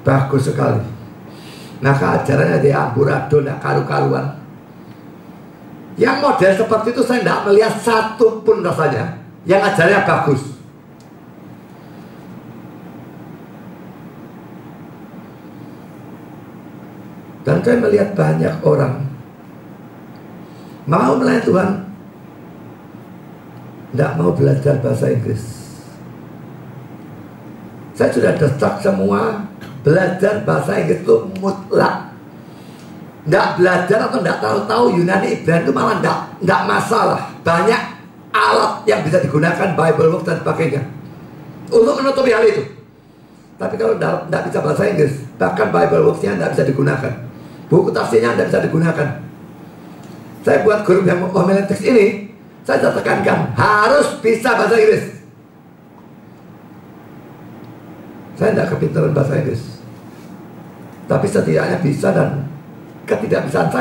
Bagus sekali. Maka ajarannya dia amburadul, tidak karu-karuan. Yang model seperti itu saya tidak melihat satu pun rasanya yang ajarannya bagus. Dan saya melihat banyak orang mau melayani Tuhan, tidak mau belajar bahasa Inggris. Saya sudah desak semua. Belajar bahasa Inggris itu mutlak. Nggak belajar atau nggak tahu Yunani Ibrani itu malah nggak masalah. Banyak alat yang bisa digunakan, Bible Works dan sebagainya, untuk menutupi hal itu. Tapi kalau nggak bisa bahasa Inggris, bahkan Bible Works-nya nggak bisa digunakan, buku tafsirnya nggak bisa digunakan. Saya buat grup yang homiletics ini, saya tekankan harus bisa bahasa Inggris. Saya tidak kepintaran bahasa Inggris, tapi setidaknya bisa. Dan ketidakbisaan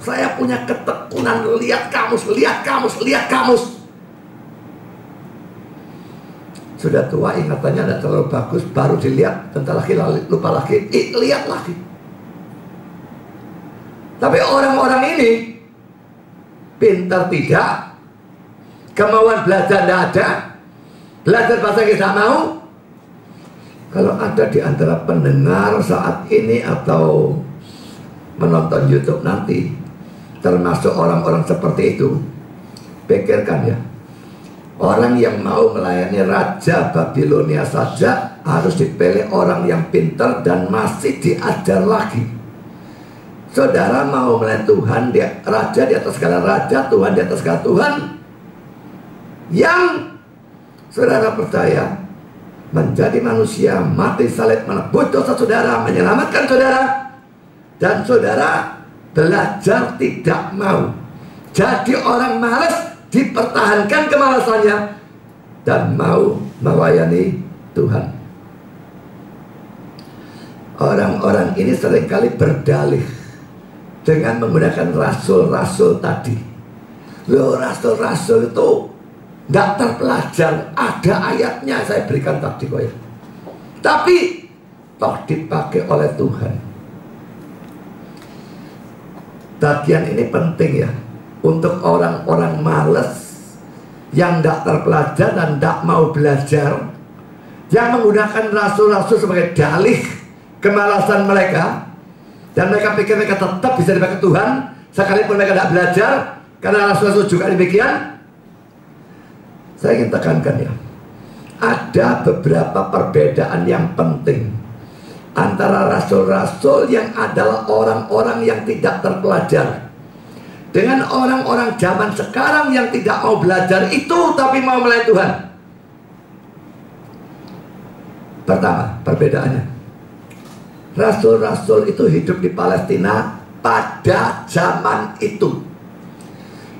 saya punya ketekunan ketekunan, lihat kamus, lihat kamus, lihat kamus. Sudah tua ingatannya tidak terlalu bagus, baru dilihat, bentar lagi lupa lagi, lihat lagi. Tapi orang-orang ini pintar tidak, kemauan belajar tidak ada, belajar bahasa Inggris tidak mau. Kalau ada di antara pendengar saat ini atau menonton YouTube nanti, termasuk orang-orang seperti itu, pikirkan ya, orang yang mau melayani Raja Babilonia saja harus dipilih orang yang pintar dan masih diajar lagi. Saudara mau melayani Tuhan, dia Raja di atas segala Raja, Tuhan di atas segala Tuhan, yang saudara percaya menjadi manusia, mati salib, menebus dosa saudara, menyelamatkan saudara, dan saudara belajar tidak mau. Jadi orang malas, dipertahankan kemalasannya, dan mau melayani Tuhan. Orang-orang ini seringkali berdalih dengan menggunakan rasul-rasul tadi. Loh, rasul-rasul itu tidak terpelajar, ada ayatnya saya berikan tadi kok ya. Tapi toh dipakai oleh Tuhan. Bagian ini penting ya, untuk orang-orang malas yang tidak terpelajar dan tidak mau belajar, yang menggunakan rasul-rasul sebagai dalih kemalasan mereka, dan mereka pikir mereka tetap bisa dipakai Tuhan sekalipun mereka tidak belajar, karena rasul-rasul juga demikian. Saya ingin tekankan ya, ada beberapa perbedaan yang penting antara rasul-rasul yang adalah orang-orang yang tidak terpelajar dengan orang-orang zaman sekarang yang tidak mau belajar itu tapi mau melayani Tuhan. Pertama, perbedaannya, rasul-rasul itu hidup di Palestina pada zaman itu,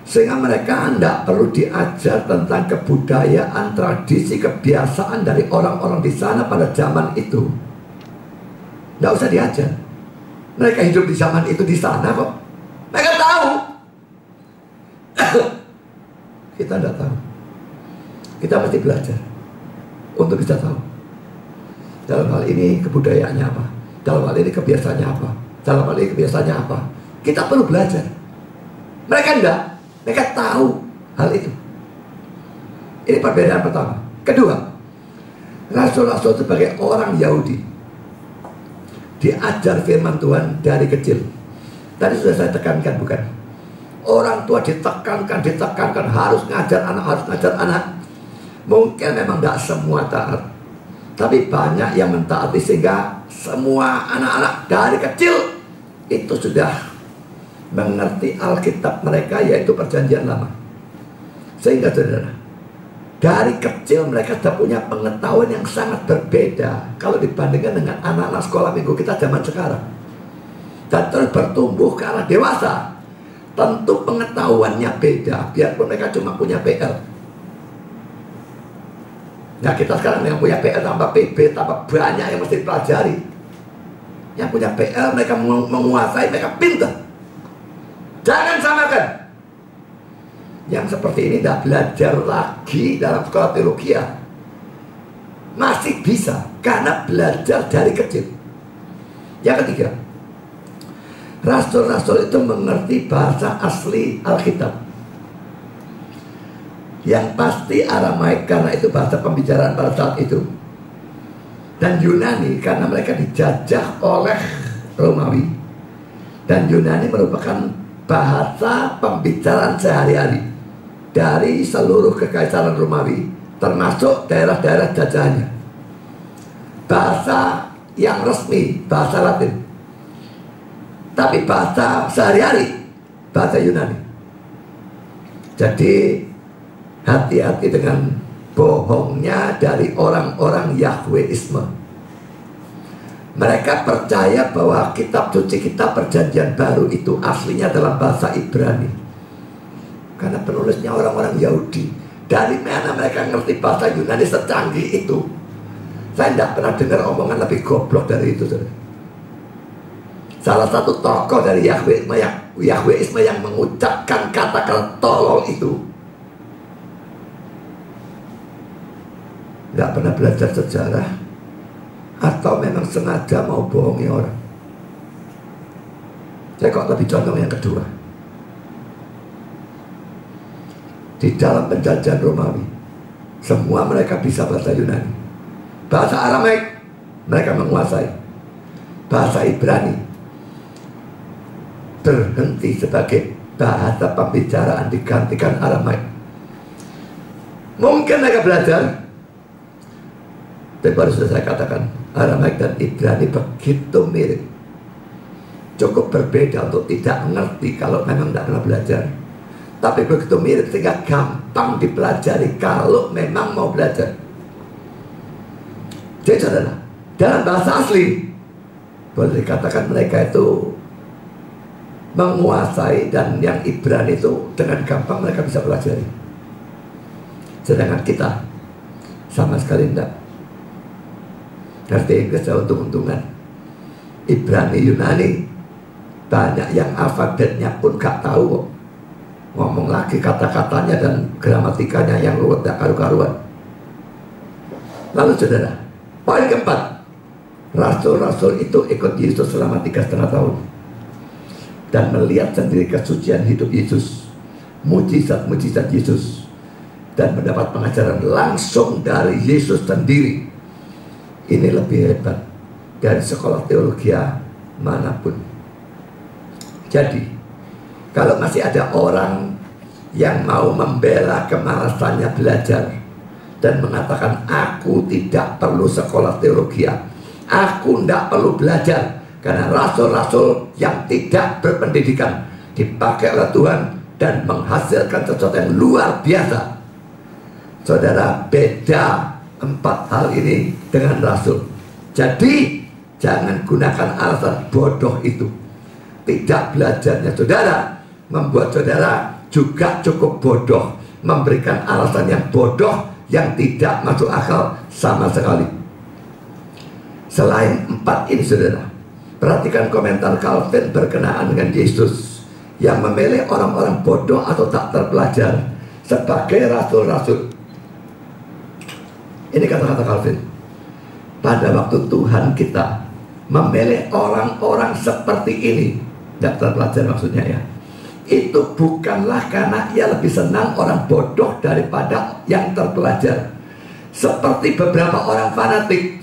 sehingga mereka tidak perlu diajar tentang kebudayaan, tradisi, kebiasaan dari orang-orang di sana pada zaman itu. Tidak usah diajar. Mereka hidup di zaman itu di sana kok. Mereka tahu. Kita tidak tahu. Kita mesti belajar untuk bisa tahu. Dalam hal ini kebudayaannya apa? Dalam hal ini kebiasaannya apa? Dalam hal ini kebiasaannya apa? Kita perlu belajar. Mereka tidak. Mereka tahu hal itu. Ini perbedaan pertama. Kedua, rasul-rasul sebagai orang Yahudi diajar firman Tuhan dari kecil. Tadi sudah saya tekankan, bukan? Orang tua ditekankan harus ngajar anak. Mungkin memang tidak semua taat, tapi banyak yang mentaati sehingga semua anak-anak dari kecil itu sudah mengerti Alkitab mereka, yaitu Perjanjian Lama. Sehingga saudara, dari kecil mereka sudah punya pengetahuan yang sangat berbeda kalau dibandingkan dengan anak-anak sekolah minggu kita zaman sekarang. Dan terus bertumbuh ke arah dewasa, tentu pengetahuannya beda, biarpun mereka cuma punya PR. Nah, kita sekarang yang punya PR tambah PB, tambah banyak yang mesti dipelajari. Yang punya PR mereka menguasai, mereka pintar. Jangan samakan. Yang seperti ini tidak belajar lagi dalam sekolah teologi, masih bisa karena belajar dari kecil. Yang ketiga, rasul-rasul itu mengerti bahasa asli Alkitab, yang pasti Aramaik karena itu bahasa pembicaraan pada saat itu, dan Yunani karena mereka dijajah oleh Romawi. Dan Yunani merupakan bahasa pembicaraan sehari-hari dari seluruh kekaisaran Romawi, termasuk daerah-daerah jajahannya. Bahasa yang resmi, bahasa Latin, tapi bahasa sehari-hari, bahasa Yunani. Jadi hati-hati dengan bohongnya dari orang-orang Yahweisme. Mereka percaya bahwa kitab suci kita Perjanjian Baru itu aslinya dalam bahasa Ibrani, karena penulisnya orang-orang Yahudi. Dari mana mereka ngerti bahasa Yunani secanggih itu? Saya tidak pernah dengar omongan lebih goblok dari itu, saudara. Salah satu tokoh dari Yahweisme yang mengucapkan kata-kata tolol itu nggak pernah belajar sejarah, atau memang sengaja mau bohongi orang. Saya kok lebih condong yang kedua. Di dalam penjajahan Romawi, semua mereka bisa bahasa Yunani. Bahasa Aramaik mereka menguasai. Bahasa Ibrani berhenti sebagai bahasa pembicaraan, digantikan Aramaik. Mungkin mereka belajar, tapi baru sudah saya katakan, Aramaik dan Ibrani begitu mirip, cukup berbeda untuk tidak mengerti kalau memang tidak pernah belajar. Tapi begitu mirip sehingga gampang dipelajari kalau memang mau belajar. Jadi saudara, dalam bahasa asli boleh dikatakan mereka itu menguasai, dan yang Ibrani itu dengan gampang mereka bisa pelajari. Sedangkan kita sama sekali tidak. Ngerti Inggris jauh untung-untungan. Ibrani, Yunani banyak yang alfabetnya pun gak tahu kok. Ngomong lagi kata-katanya dan gramatikanya yang ruwet gak karu-karuan. Lalu saudara, poin keempat, rasul-rasul itu ikut Yesus selama 3,5 tahun dan melihat sendiri kesucian hidup Yesus, mujizat-mujizat Yesus, dan mendapat pengajaran langsung dari Yesus sendiri. Ini lebih hebat dari sekolah teologi manapun. Jadi kalau masih ada orang yang mau membela kemalasannya belajar dan mengatakan aku tidak perlu sekolah teologi, aku tidak perlu belajar, karena rasul-rasul yang tidak berpendidikan dipakai oleh Tuhan dan menghasilkan sesuatu yang luar biasa. Saudara, beda 4 hal ini dengan rasul. Jadi jangan gunakan alasan bodoh itu. Tidak belajarnya saudara membuat saudara juga cukup bodoh, memberikan alasan yang bodoh yang tidak masuk akal sama sekali. Selain 4 ini saudara, perhatikan komentar Calvin berkenaan dengan Yesus yang memilih orang-orang bodoh atau tak terpelajar sebagai rasul-rasul. Ini kata-kata Calvin. Pada waktu Tuhan kita memilih orang-orang seperti ini, tidak terpelajar maksudnya ya, itu bukanlah karena ia lebih senang orang bodoh daripada yang terpelajar. Seperti beberapa orang fanatik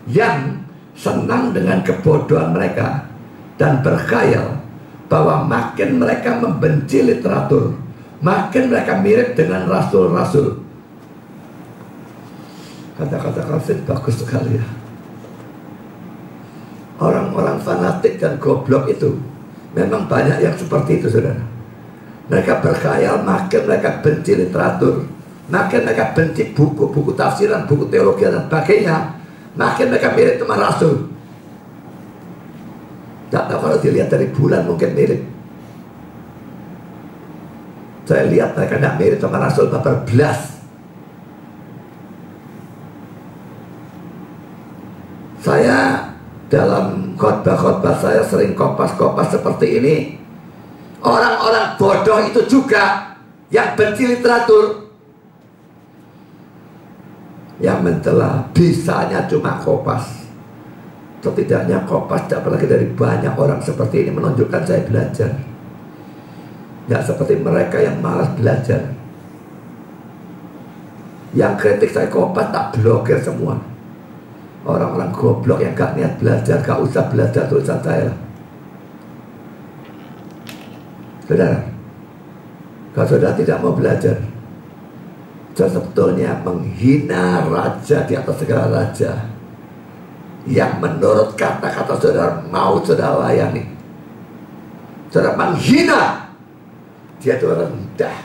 yang senang dengan kebodohan mereka dan berkhayal bahwa makin mereka membenci literatur, makin mereka mirip dengan rasul-rasul. Kata-kata Calvin bagus sekali ya. Orang-orang fanatik dan goblok itu memang banyak yang seperti itu saudara. Mereka berkhayal, makin mereka benci literatur, makin mereka benci buku-buku tafsiran, buku teologi dan sebagainya, makin mereka mirip teman rasul. Tak tahu kalau dilihat dari bulan mungkin mirip. Saya lihat mereka tidak mirip teman rasul babar belas. Saya dalam khotbah-khotbah saya sering kopas-kopas seperti ini. Orang-orang bodoh itu juga yang benci literatur, yang mencela, bisanya cuma kopas. Setidaknya kopas tidak apalagi dari banyak orang seperti ini menunjukkan saya belajar. Tidak seperti mereka yang malas belajar. Yang kritik saya kopas tak blokir semua. Orang-orang goblok yang gak niat belajar, gak usah belajar tulisan saya lah. Saudara, kalau saudara tidak mau belajar, saudara sebetulnya menghina raja di atas segala raja, yang menurut kata-kata saudara mau saudara layani. Saudara menghina, dia itu rendah,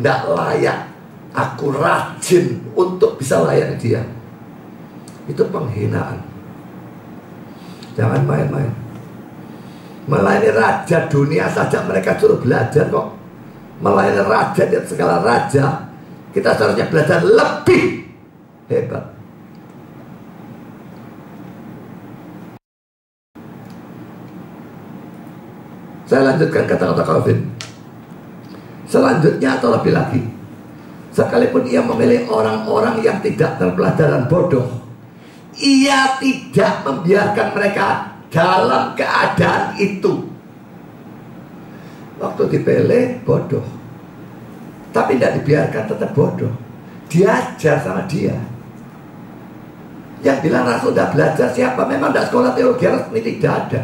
tidak layak. Aku rajin untuk bisa layani dia. Itu penghinaan. Jangan main-main. Melayani raja dunia saja mereka suruh belajar kok. Melayani raja dan segala raja, kita seharusnya belajar lebih hebat. Saya lanjutkan kata-kata Calvin. Selanjutnya atau lebih lagi, sekalipun ia memilih orang-orang yang tidak terpelajar dan bodoh, ia tidak membiarkan mereka dalam keadaan itu. Waktu dipilih bodoh, tapi tidak dibiarkan tetap bodoh. Diajar sama dia. Yang bilang Rasul tidak belajar siapa? Memang tidak sekolah teologi resmi, tidak ada.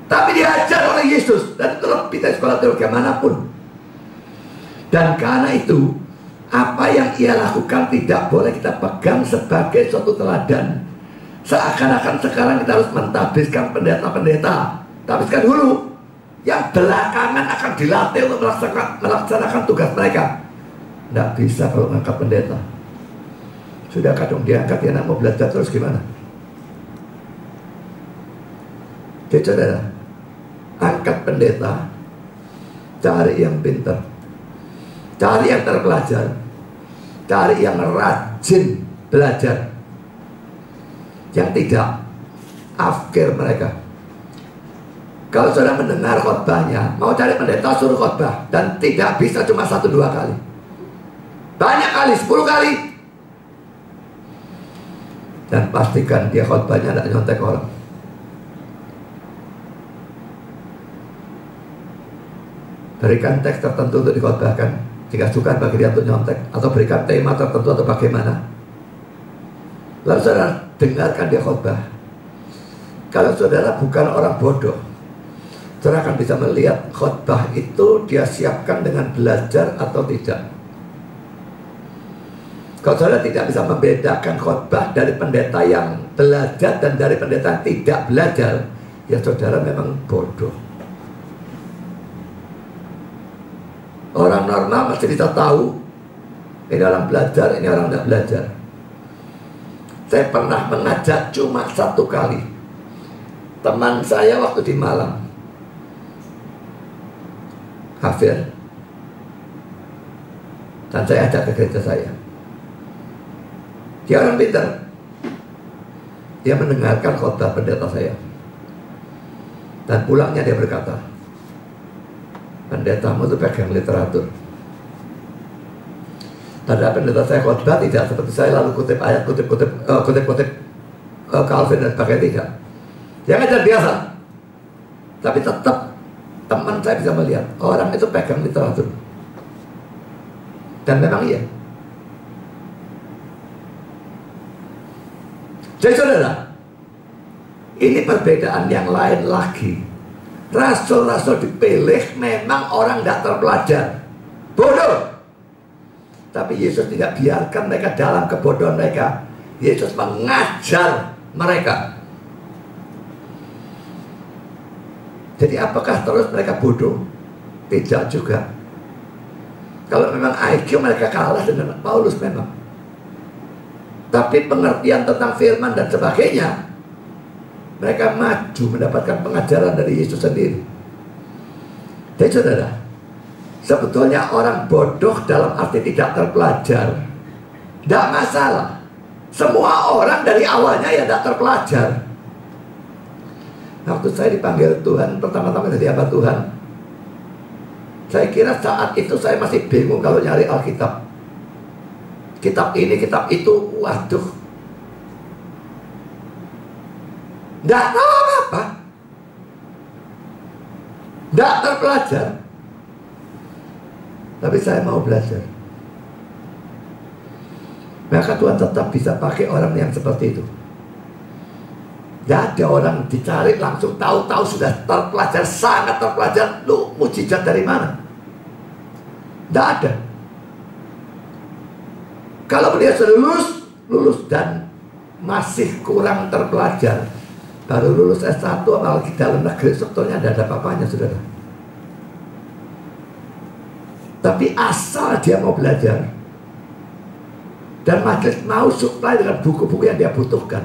Tapi diajar oleh Yesus, dan itu lebih dari sekolah teologi manapun. Dan karena itu, apa yang ia lakukan tidak boleh kita pegang sebagai suatu teladan. Seakan-akan sekarang kita harus mentahbiskan pendeta-pendeta. Tabiskan dulu. Yang belakangan akan dilatih untuk melaksanakan tugas mereka. Tidak bisa kalau mengangkat pendeta. Sudah kadang diangkat, ya mau belajar terus gimana? Jadi saudara, angkat pendeta, cari yang pintar, cari yang terpelajar, cari yang rajin belajar, yang tidak afkir mereka. Kalau saudara mendengar khotbahnya, mau cari pendeta suruh khotbah, dan tidak bisa cuma 1-2 kali, banyak kali, 10 kali. Dan pastikan dia khotbahnya tidak nyontek orang. Berikan teks tertentu untuk dikhotbahkan jika suka bagi dia untuk nyontek, atau berikan tema tertentu atau bagaimana. Lalu saudara dengarkan dia khotbah. Kalau saudara bukan orang bodoh, saudara akan bisa melihat khotbah itu dia siapkan dengan belajar atau tidak. Kalau saudara tidak bisa membedakan khotbah dari pendeta yang belajar dan dari pendeta yang tidak belajar, ya saudara memang bodoh. Orang normal masih bisa tahu ini orang belajar, ini orang tidak belajar. Saya pernah mengajak cuma 1 kali teman saya waktu di Malang, Hafir, dan saya ajak ke gereja saya. Dia orang pintar. Dia mendengarkan khotbah pendeta saya, dan pulangnya dia berkata, pendetamu itu pegang literatur. Tanda pendeta saya khotbah tidak seperti saya lalu kutip ayat, kutip Calvin dan sebagainya, tidak. Dia ngajar biasa. Tapi tetap teman saya bisa melihat orang itu pegang literatur. Dan memang iya. Jadi saudara, ini perbedaan yang lain lagi. Rasul-rasul dipilih memang orang tidak terpelajar, bodoh. Tapi Yesus tidak biarkan mereka dalam kebodohan mereka. Yesus mengajar mereka. Jadi apakah terus mereka bodoh? Tidak juga. Kalau memang IQ mereka kalah dengan Paulus memang. Tapi pengertian tentang firman dan sebagainya, mereka maju mendapatkan pengajaran dari Yesus sendiri. Jadi saudara, sebetulnya orang bodoh dalam arti tidak terpelajar tidak masalah. Semua orang dari awalnya ya tidak terpelajar. Waktu saya dipanggil Tuhan, pertama-tama jadi apa Tuhan? Saya kira saat itu saya masih bingung kalau nyari Alkitab. Kitab ini, kitab itu, waduh, tidak tahu apa-apa, tidak terpelajar. Tapi saya mau belajar. Maka Tuhan tetap bisa pakai orang yang seperti itu. Tidak ada orang dicari langsung tahu-tahu sudah terpelajar, sangat terpelajar. Lu mujizat dari mana? Tidak ada. Kalau dia sudah lulus dan masih kurang terpelajar, baru lulus S1 apalagi dalam negeri, sebetulnya tidak ada apa-apanya saudara. Tapi asal dia mau belajar dan majelis mau supply dengan buku-buku yang dia butuhkan,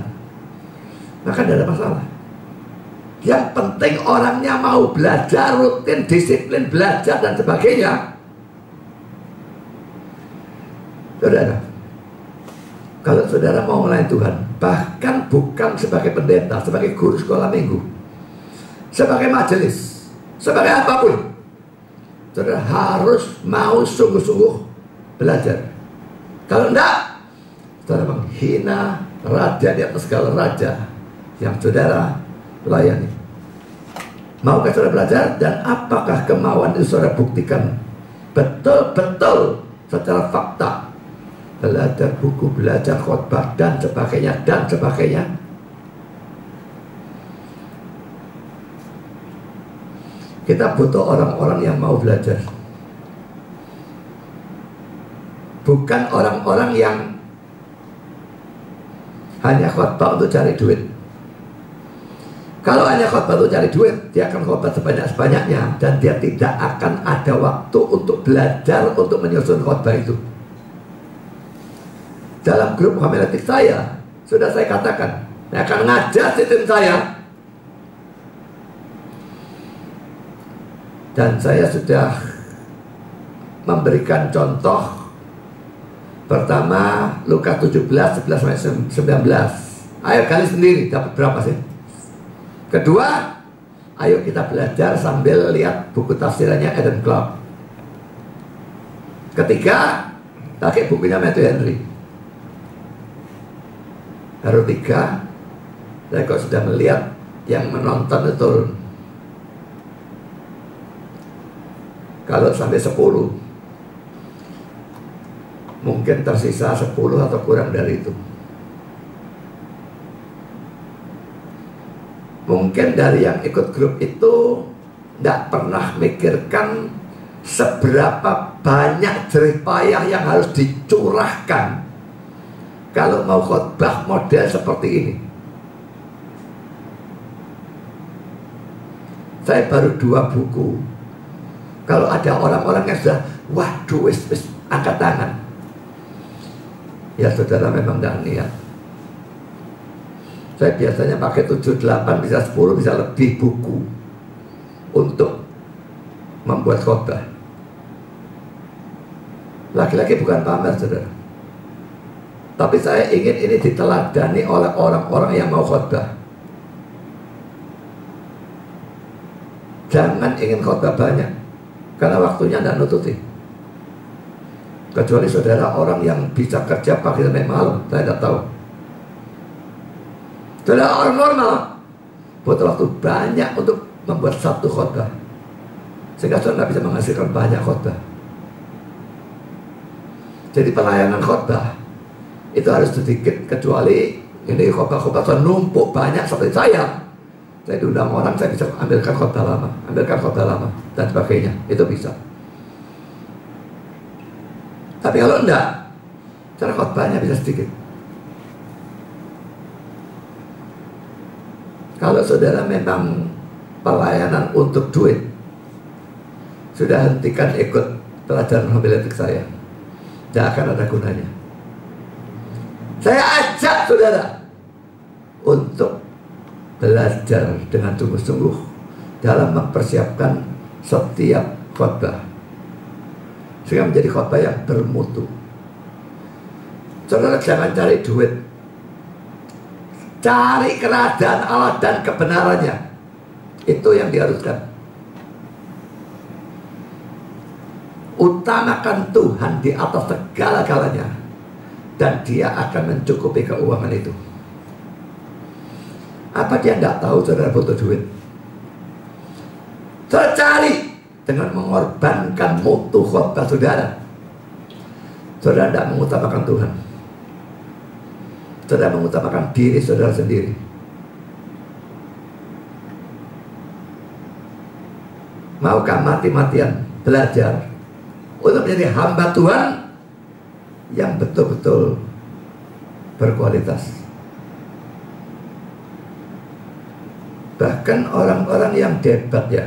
maka tidak ada masalah. Yang penting orangnya mau belajar, rutin, disiplin belajar dan sebagainya. Saudara, kalau saudara mau melayani Tuhan, bahkan bukan sebagai pendeta, sebagai guru sekolah minggu, sebagai majelis, Sebagai apapun, saudara harus mau sungguh-sungguh belajar. Kalau enggak, saudara menghina raja di atas segala raja yang saudara layani. Maukah saudara belajar? Dan apakah kemauan itu saudara buktikan betul-betul secara fakta? Belajar buku, belajar khotbah, dan sebagainya, dan sebagainya. Kita butuh orang-orang yang mau belajar, bukan orang-orang yang hanya khotbah untuk cari duit. Kalau hanya khotbah untuk cari duit, dia akan khotbah sebanyak-banyaknya, dan dia tidak akan ada waktu untuk belajar untuk menyusun khotbah itu. Dalam grup homiletik saya, sudah saya katakan, saya akan ngajar sistem saya. Dan saya sudah memberikan contoh. Pertama, Lukas 17, 11-19. Ayo kali sendiri, dapat berapa sih? Kedua, ayo kita belajar sambil lihat buku tafsirannya Eden Clark. Ketiga, pakai bukunya Matthew Henry. Baru tiga, saya kok sudah melihat yang menonton itu turun. Kalau sampai 10, mungkin tersisa 10 atau kurang dari itu. Mungkin dari yang ikut grup itu tidak pernah mikirkan seberapa banyak jerih payah yang harus dicurahkan kalau mau khotbah model seperti ini. Saya baru 2 buku. Kalau ada orang-orang yang sudah, waduh, wis angkat tangan, ya saudara memang tidak niat. Saya biasanya pakai 7, 8, bisa 10, bisa lebih buku untuk membuat khotbah. Laki-laki bukan pamer, saudara. Tapi saya ingin ini diteladani oleh orang-orang yang mau khotbah. Jangan ingin khotbah banyak, karena waktunya tidak nututi. Kecuali saudara orang yang bisa kerja pagi sampai malam, saya tidak tahu. Saudara orang normal butuh waktu banyak untuk membuat satu khotbah, sehingga saudara bisa menghasilkan banyak khotbah. Jadi pelayanan khotbah itu harus sedikit, kecuali ini khotbah-khotbah numpuk banyak seperti saya. Saya diundang orang, saya bisa ambilkan khotbah lama, dan sebagainya. Itu bisa. Tapi kalau enggak, cara khotbahnya bisa sedikit. Kalau saudara memang pelayanan untuk duit, sudah hentikan ikut pelajaran homiletik saya. Tidak akan ada gunanya. Saya ajak saudara untuk belajar dengan sungguh-sungguh dalam mempersiapkan setiap khotbah, sehingga menjadi khotbah yang bermutu. Saudara jangan cari duit, cari kerajaan Allah dan kebenarannya. Itu yang diharuskan. Utamakan Tuhan di atas segala-galanya, dan Dia akan mencukupi keuangan itu. Apa dia tidak tahu saudara butuh duit? Saudara cari dengan mengorbankan mutu khotbah saudara. Saudara tidak mengutamakan Tuhan. Saudara mengutamakan diri saudara sendiri. Maukah mati-matian belajar untuk menjadi hamba Tuhan yang betul-betul berkualitas? Bahkan orang-orang yang debat ya,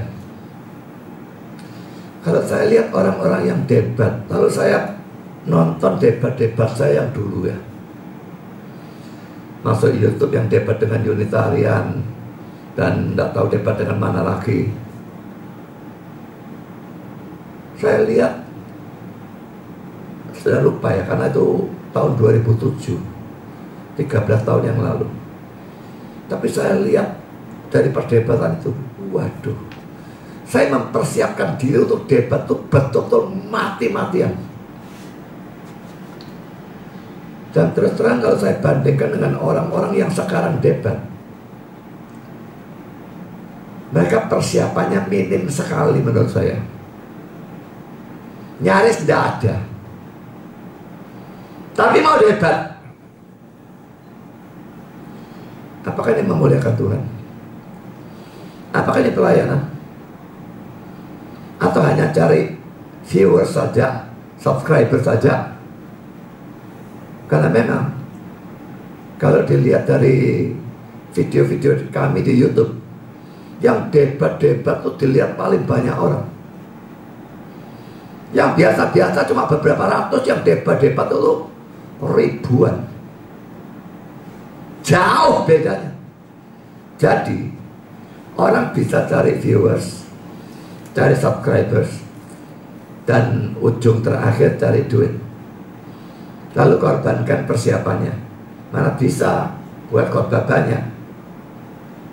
kalau saya lihat orang-orang yang debat, lalu saya nonton debat-debat saya yang dulu ya, masuk YouTube yang debat dengan Unitarian, dan tidak tahu debat dengan mana lagi. Saya lihat, sudah lupa ya, karena itu tahun 2007, 13 tahun yang lalu. Tapi saya lihat dari perdebatan itu, waduh, Saya mempersiapkan diri untuk debat itu betul-betul mati-matian. Dan terus terang kalau saya bandingkan dengan orang-orang yang sekarang debat, mereka persiapannya minim sekali menurut saya. Nyaris tidak ada. Tapi mau debat. Apakah ini memuliakan Tuhan? Apakah ini pelayanan? Atau hanya cari viewers saja, subscriber saja? Karena memang kalau dilihat dari video-video kami di YouTube, yang debat-debat itu dilihat paling banyak orang. Yang biasa-biasa cuma beberapa ratus, yang debat-debat itu ribuan. Jauh bedanya. Jadi orang bisa cari viewers, cari subscribers, dan ujung terakhir cari duit, lalu korbankan persiapannya. Mana bisa buat khotbah banyak,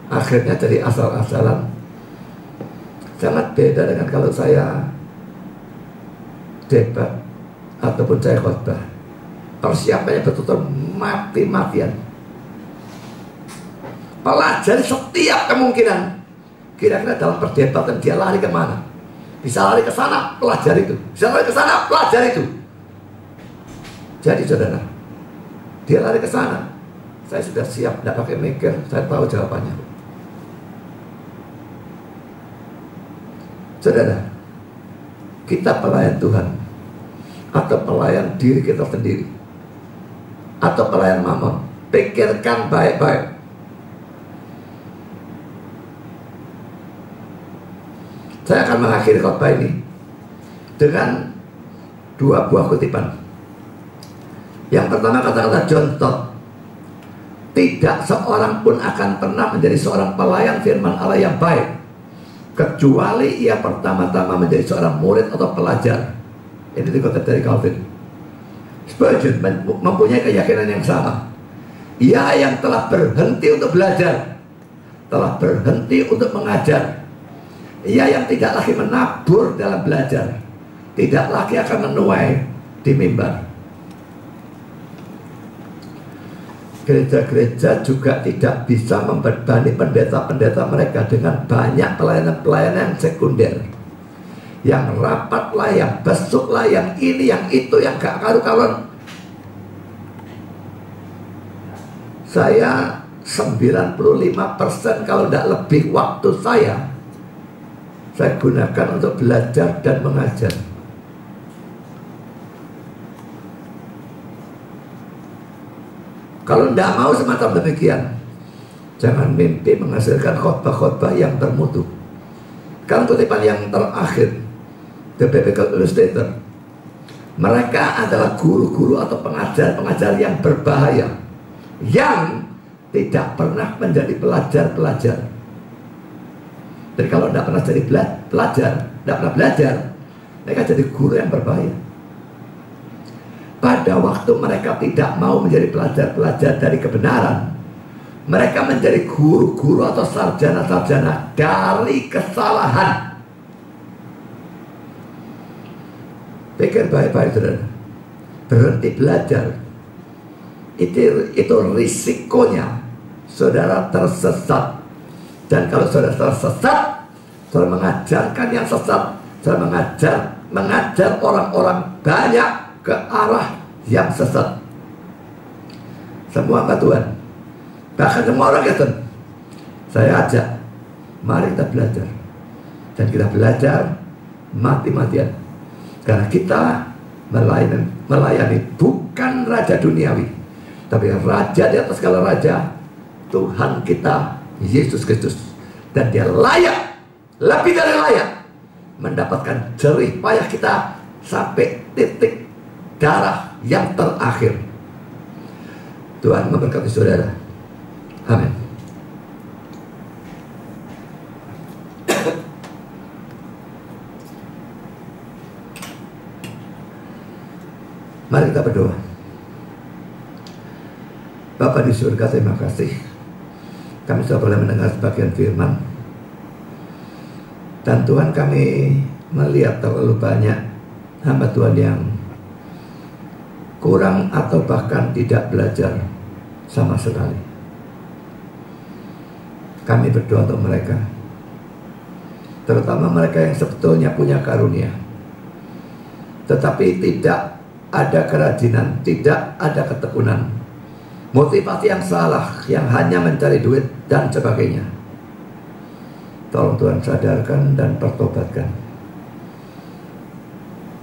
akhirnya jadi asal-asalan. Sangat beda dengan kalau saya debat ataupun saya khotbah. Persiapannya betul-betul mati-matian. Pelajari setiap kemungkinan. Kira-kira dalam perdebatan dia lari kemana? Bisa lari ke sana, pelajari itu. Bisa lari ke sana, pelajari itu. Jadi saudara, dia lari ke sana, saya sudah siap, tidak pakai mikir, saya tahu jawabannya. Saudara, kita pelayan Tuhan, atau pelayan diri kita sendiri, atau pelayan mamon, pikirkan baik-baik. Saya akan mengakhiri khotbah ini dengan dua buah kutipan. Yang pertama kata-kata John Stott, tidak seorang pun akan pernah menjadi seorang pelayan firman Allah yang baik kecuali ia pertama-tama menjadi seorang murid atau pelajar. Ini dikutip dari Calvin. Spurgeon mempunyai keyakinan yang sama. Ia yang telah berhenti untuk belajar, telah berhenti untuk mengajar. Ia yang tidak lagi menabur dalam belajar, tidak lagi akan menuai di mimbar. Gereja-gereja juga tidak bisa membebani pendeta-pendeta mereka dengan banyak pelayanan-pelayanan yang sekunder, yang rapat lah, yang besuk lah, yang ini, yang itu, yang gak karu-karuan. Saya 95% kalau tidak lebih waktu saya gunakan untuk belajar dan mengajar. Kalau tidak mau semacam demikian, jangan mimpi menghasilkan khotbah-khotbah yang bermutu. Sekarang kutipan yang terakhir, The Biblical Illustrator. Mereka adalah guru-guru atau pengajar-pengajar yang berbahaya, yang tidak pernah menjadi pelajar-pelajar. Jadi kalau tidak pernah jadi pelajar, tidak pernah belajar, mereka jadi guru yang berbahaya. Pada waktu mereka tidak mau menjadi pelajar-pelajar dari kebenaran, mereka menjadi guru-guru atau sarjana-sarjana dari kesalahan. Pikir baik-baik saudara. Berhenti belajar, itu risikonya saudara tersesat. Dan kalau saudara tersesat, saudara mengajarkan yang sesat, saudara mengajar orang-orang banyak ke arah yang sesat. Semua hamba Tuhan, bahkan semua orang Kristen, saya ajak, mari kita belajar. Dan kita belajar mati-matian. Karena kita melayani bukan raja duniawi, tapi raja di atas segala raja, Tuhan kita Yesus Kristus. Dan dia layak, lebih dari layak, mendapatkan jerih payah kita sampai titik darah yang terakhir. Tuhan memberkati saudara. Amin. Mari kita berdoa. Bapa di surga, terima kasih kami sudah boleh mendengar sebagian firman. Dan Tuhan, kami melihat terlalu banyak hamba Tuhan yang kurang atau bahkan tidak belajar sama sekali. Kami berdoa untuk mereka, terutama mereka yang sebetulnya punya karunia, tetapi tidak ada kerajinan, tidak ada ketekunan, motivasi yang salah, yang hanya mencari duit dan sebagainya. Tolong Tuhan sadarkan dan pertobatkan.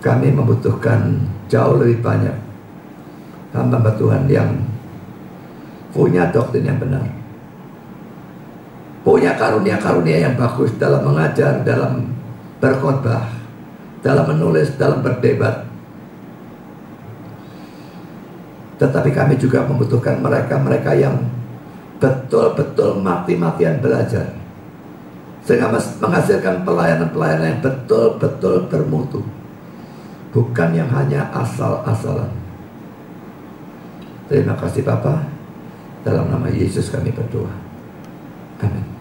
Kami membutuhkan jauh lebih banyak hamba Tuhan yang punya doktrin yang benar, punya karunia-karunia yang bagus dalam mengajar, dalam berkhotbah, dalam menulis, dalam berdebat. Tetapi kami juga membutuhkan mereka-mereka yang betul-betul mati-matian belajar, sehingga menghasilkan pelayanan-pelayanan yang betul-betul bermutu, bukan yang hanya asal-asalan. Terima kasih Bapa, dalam nama Yesus kami berdoa. Amin.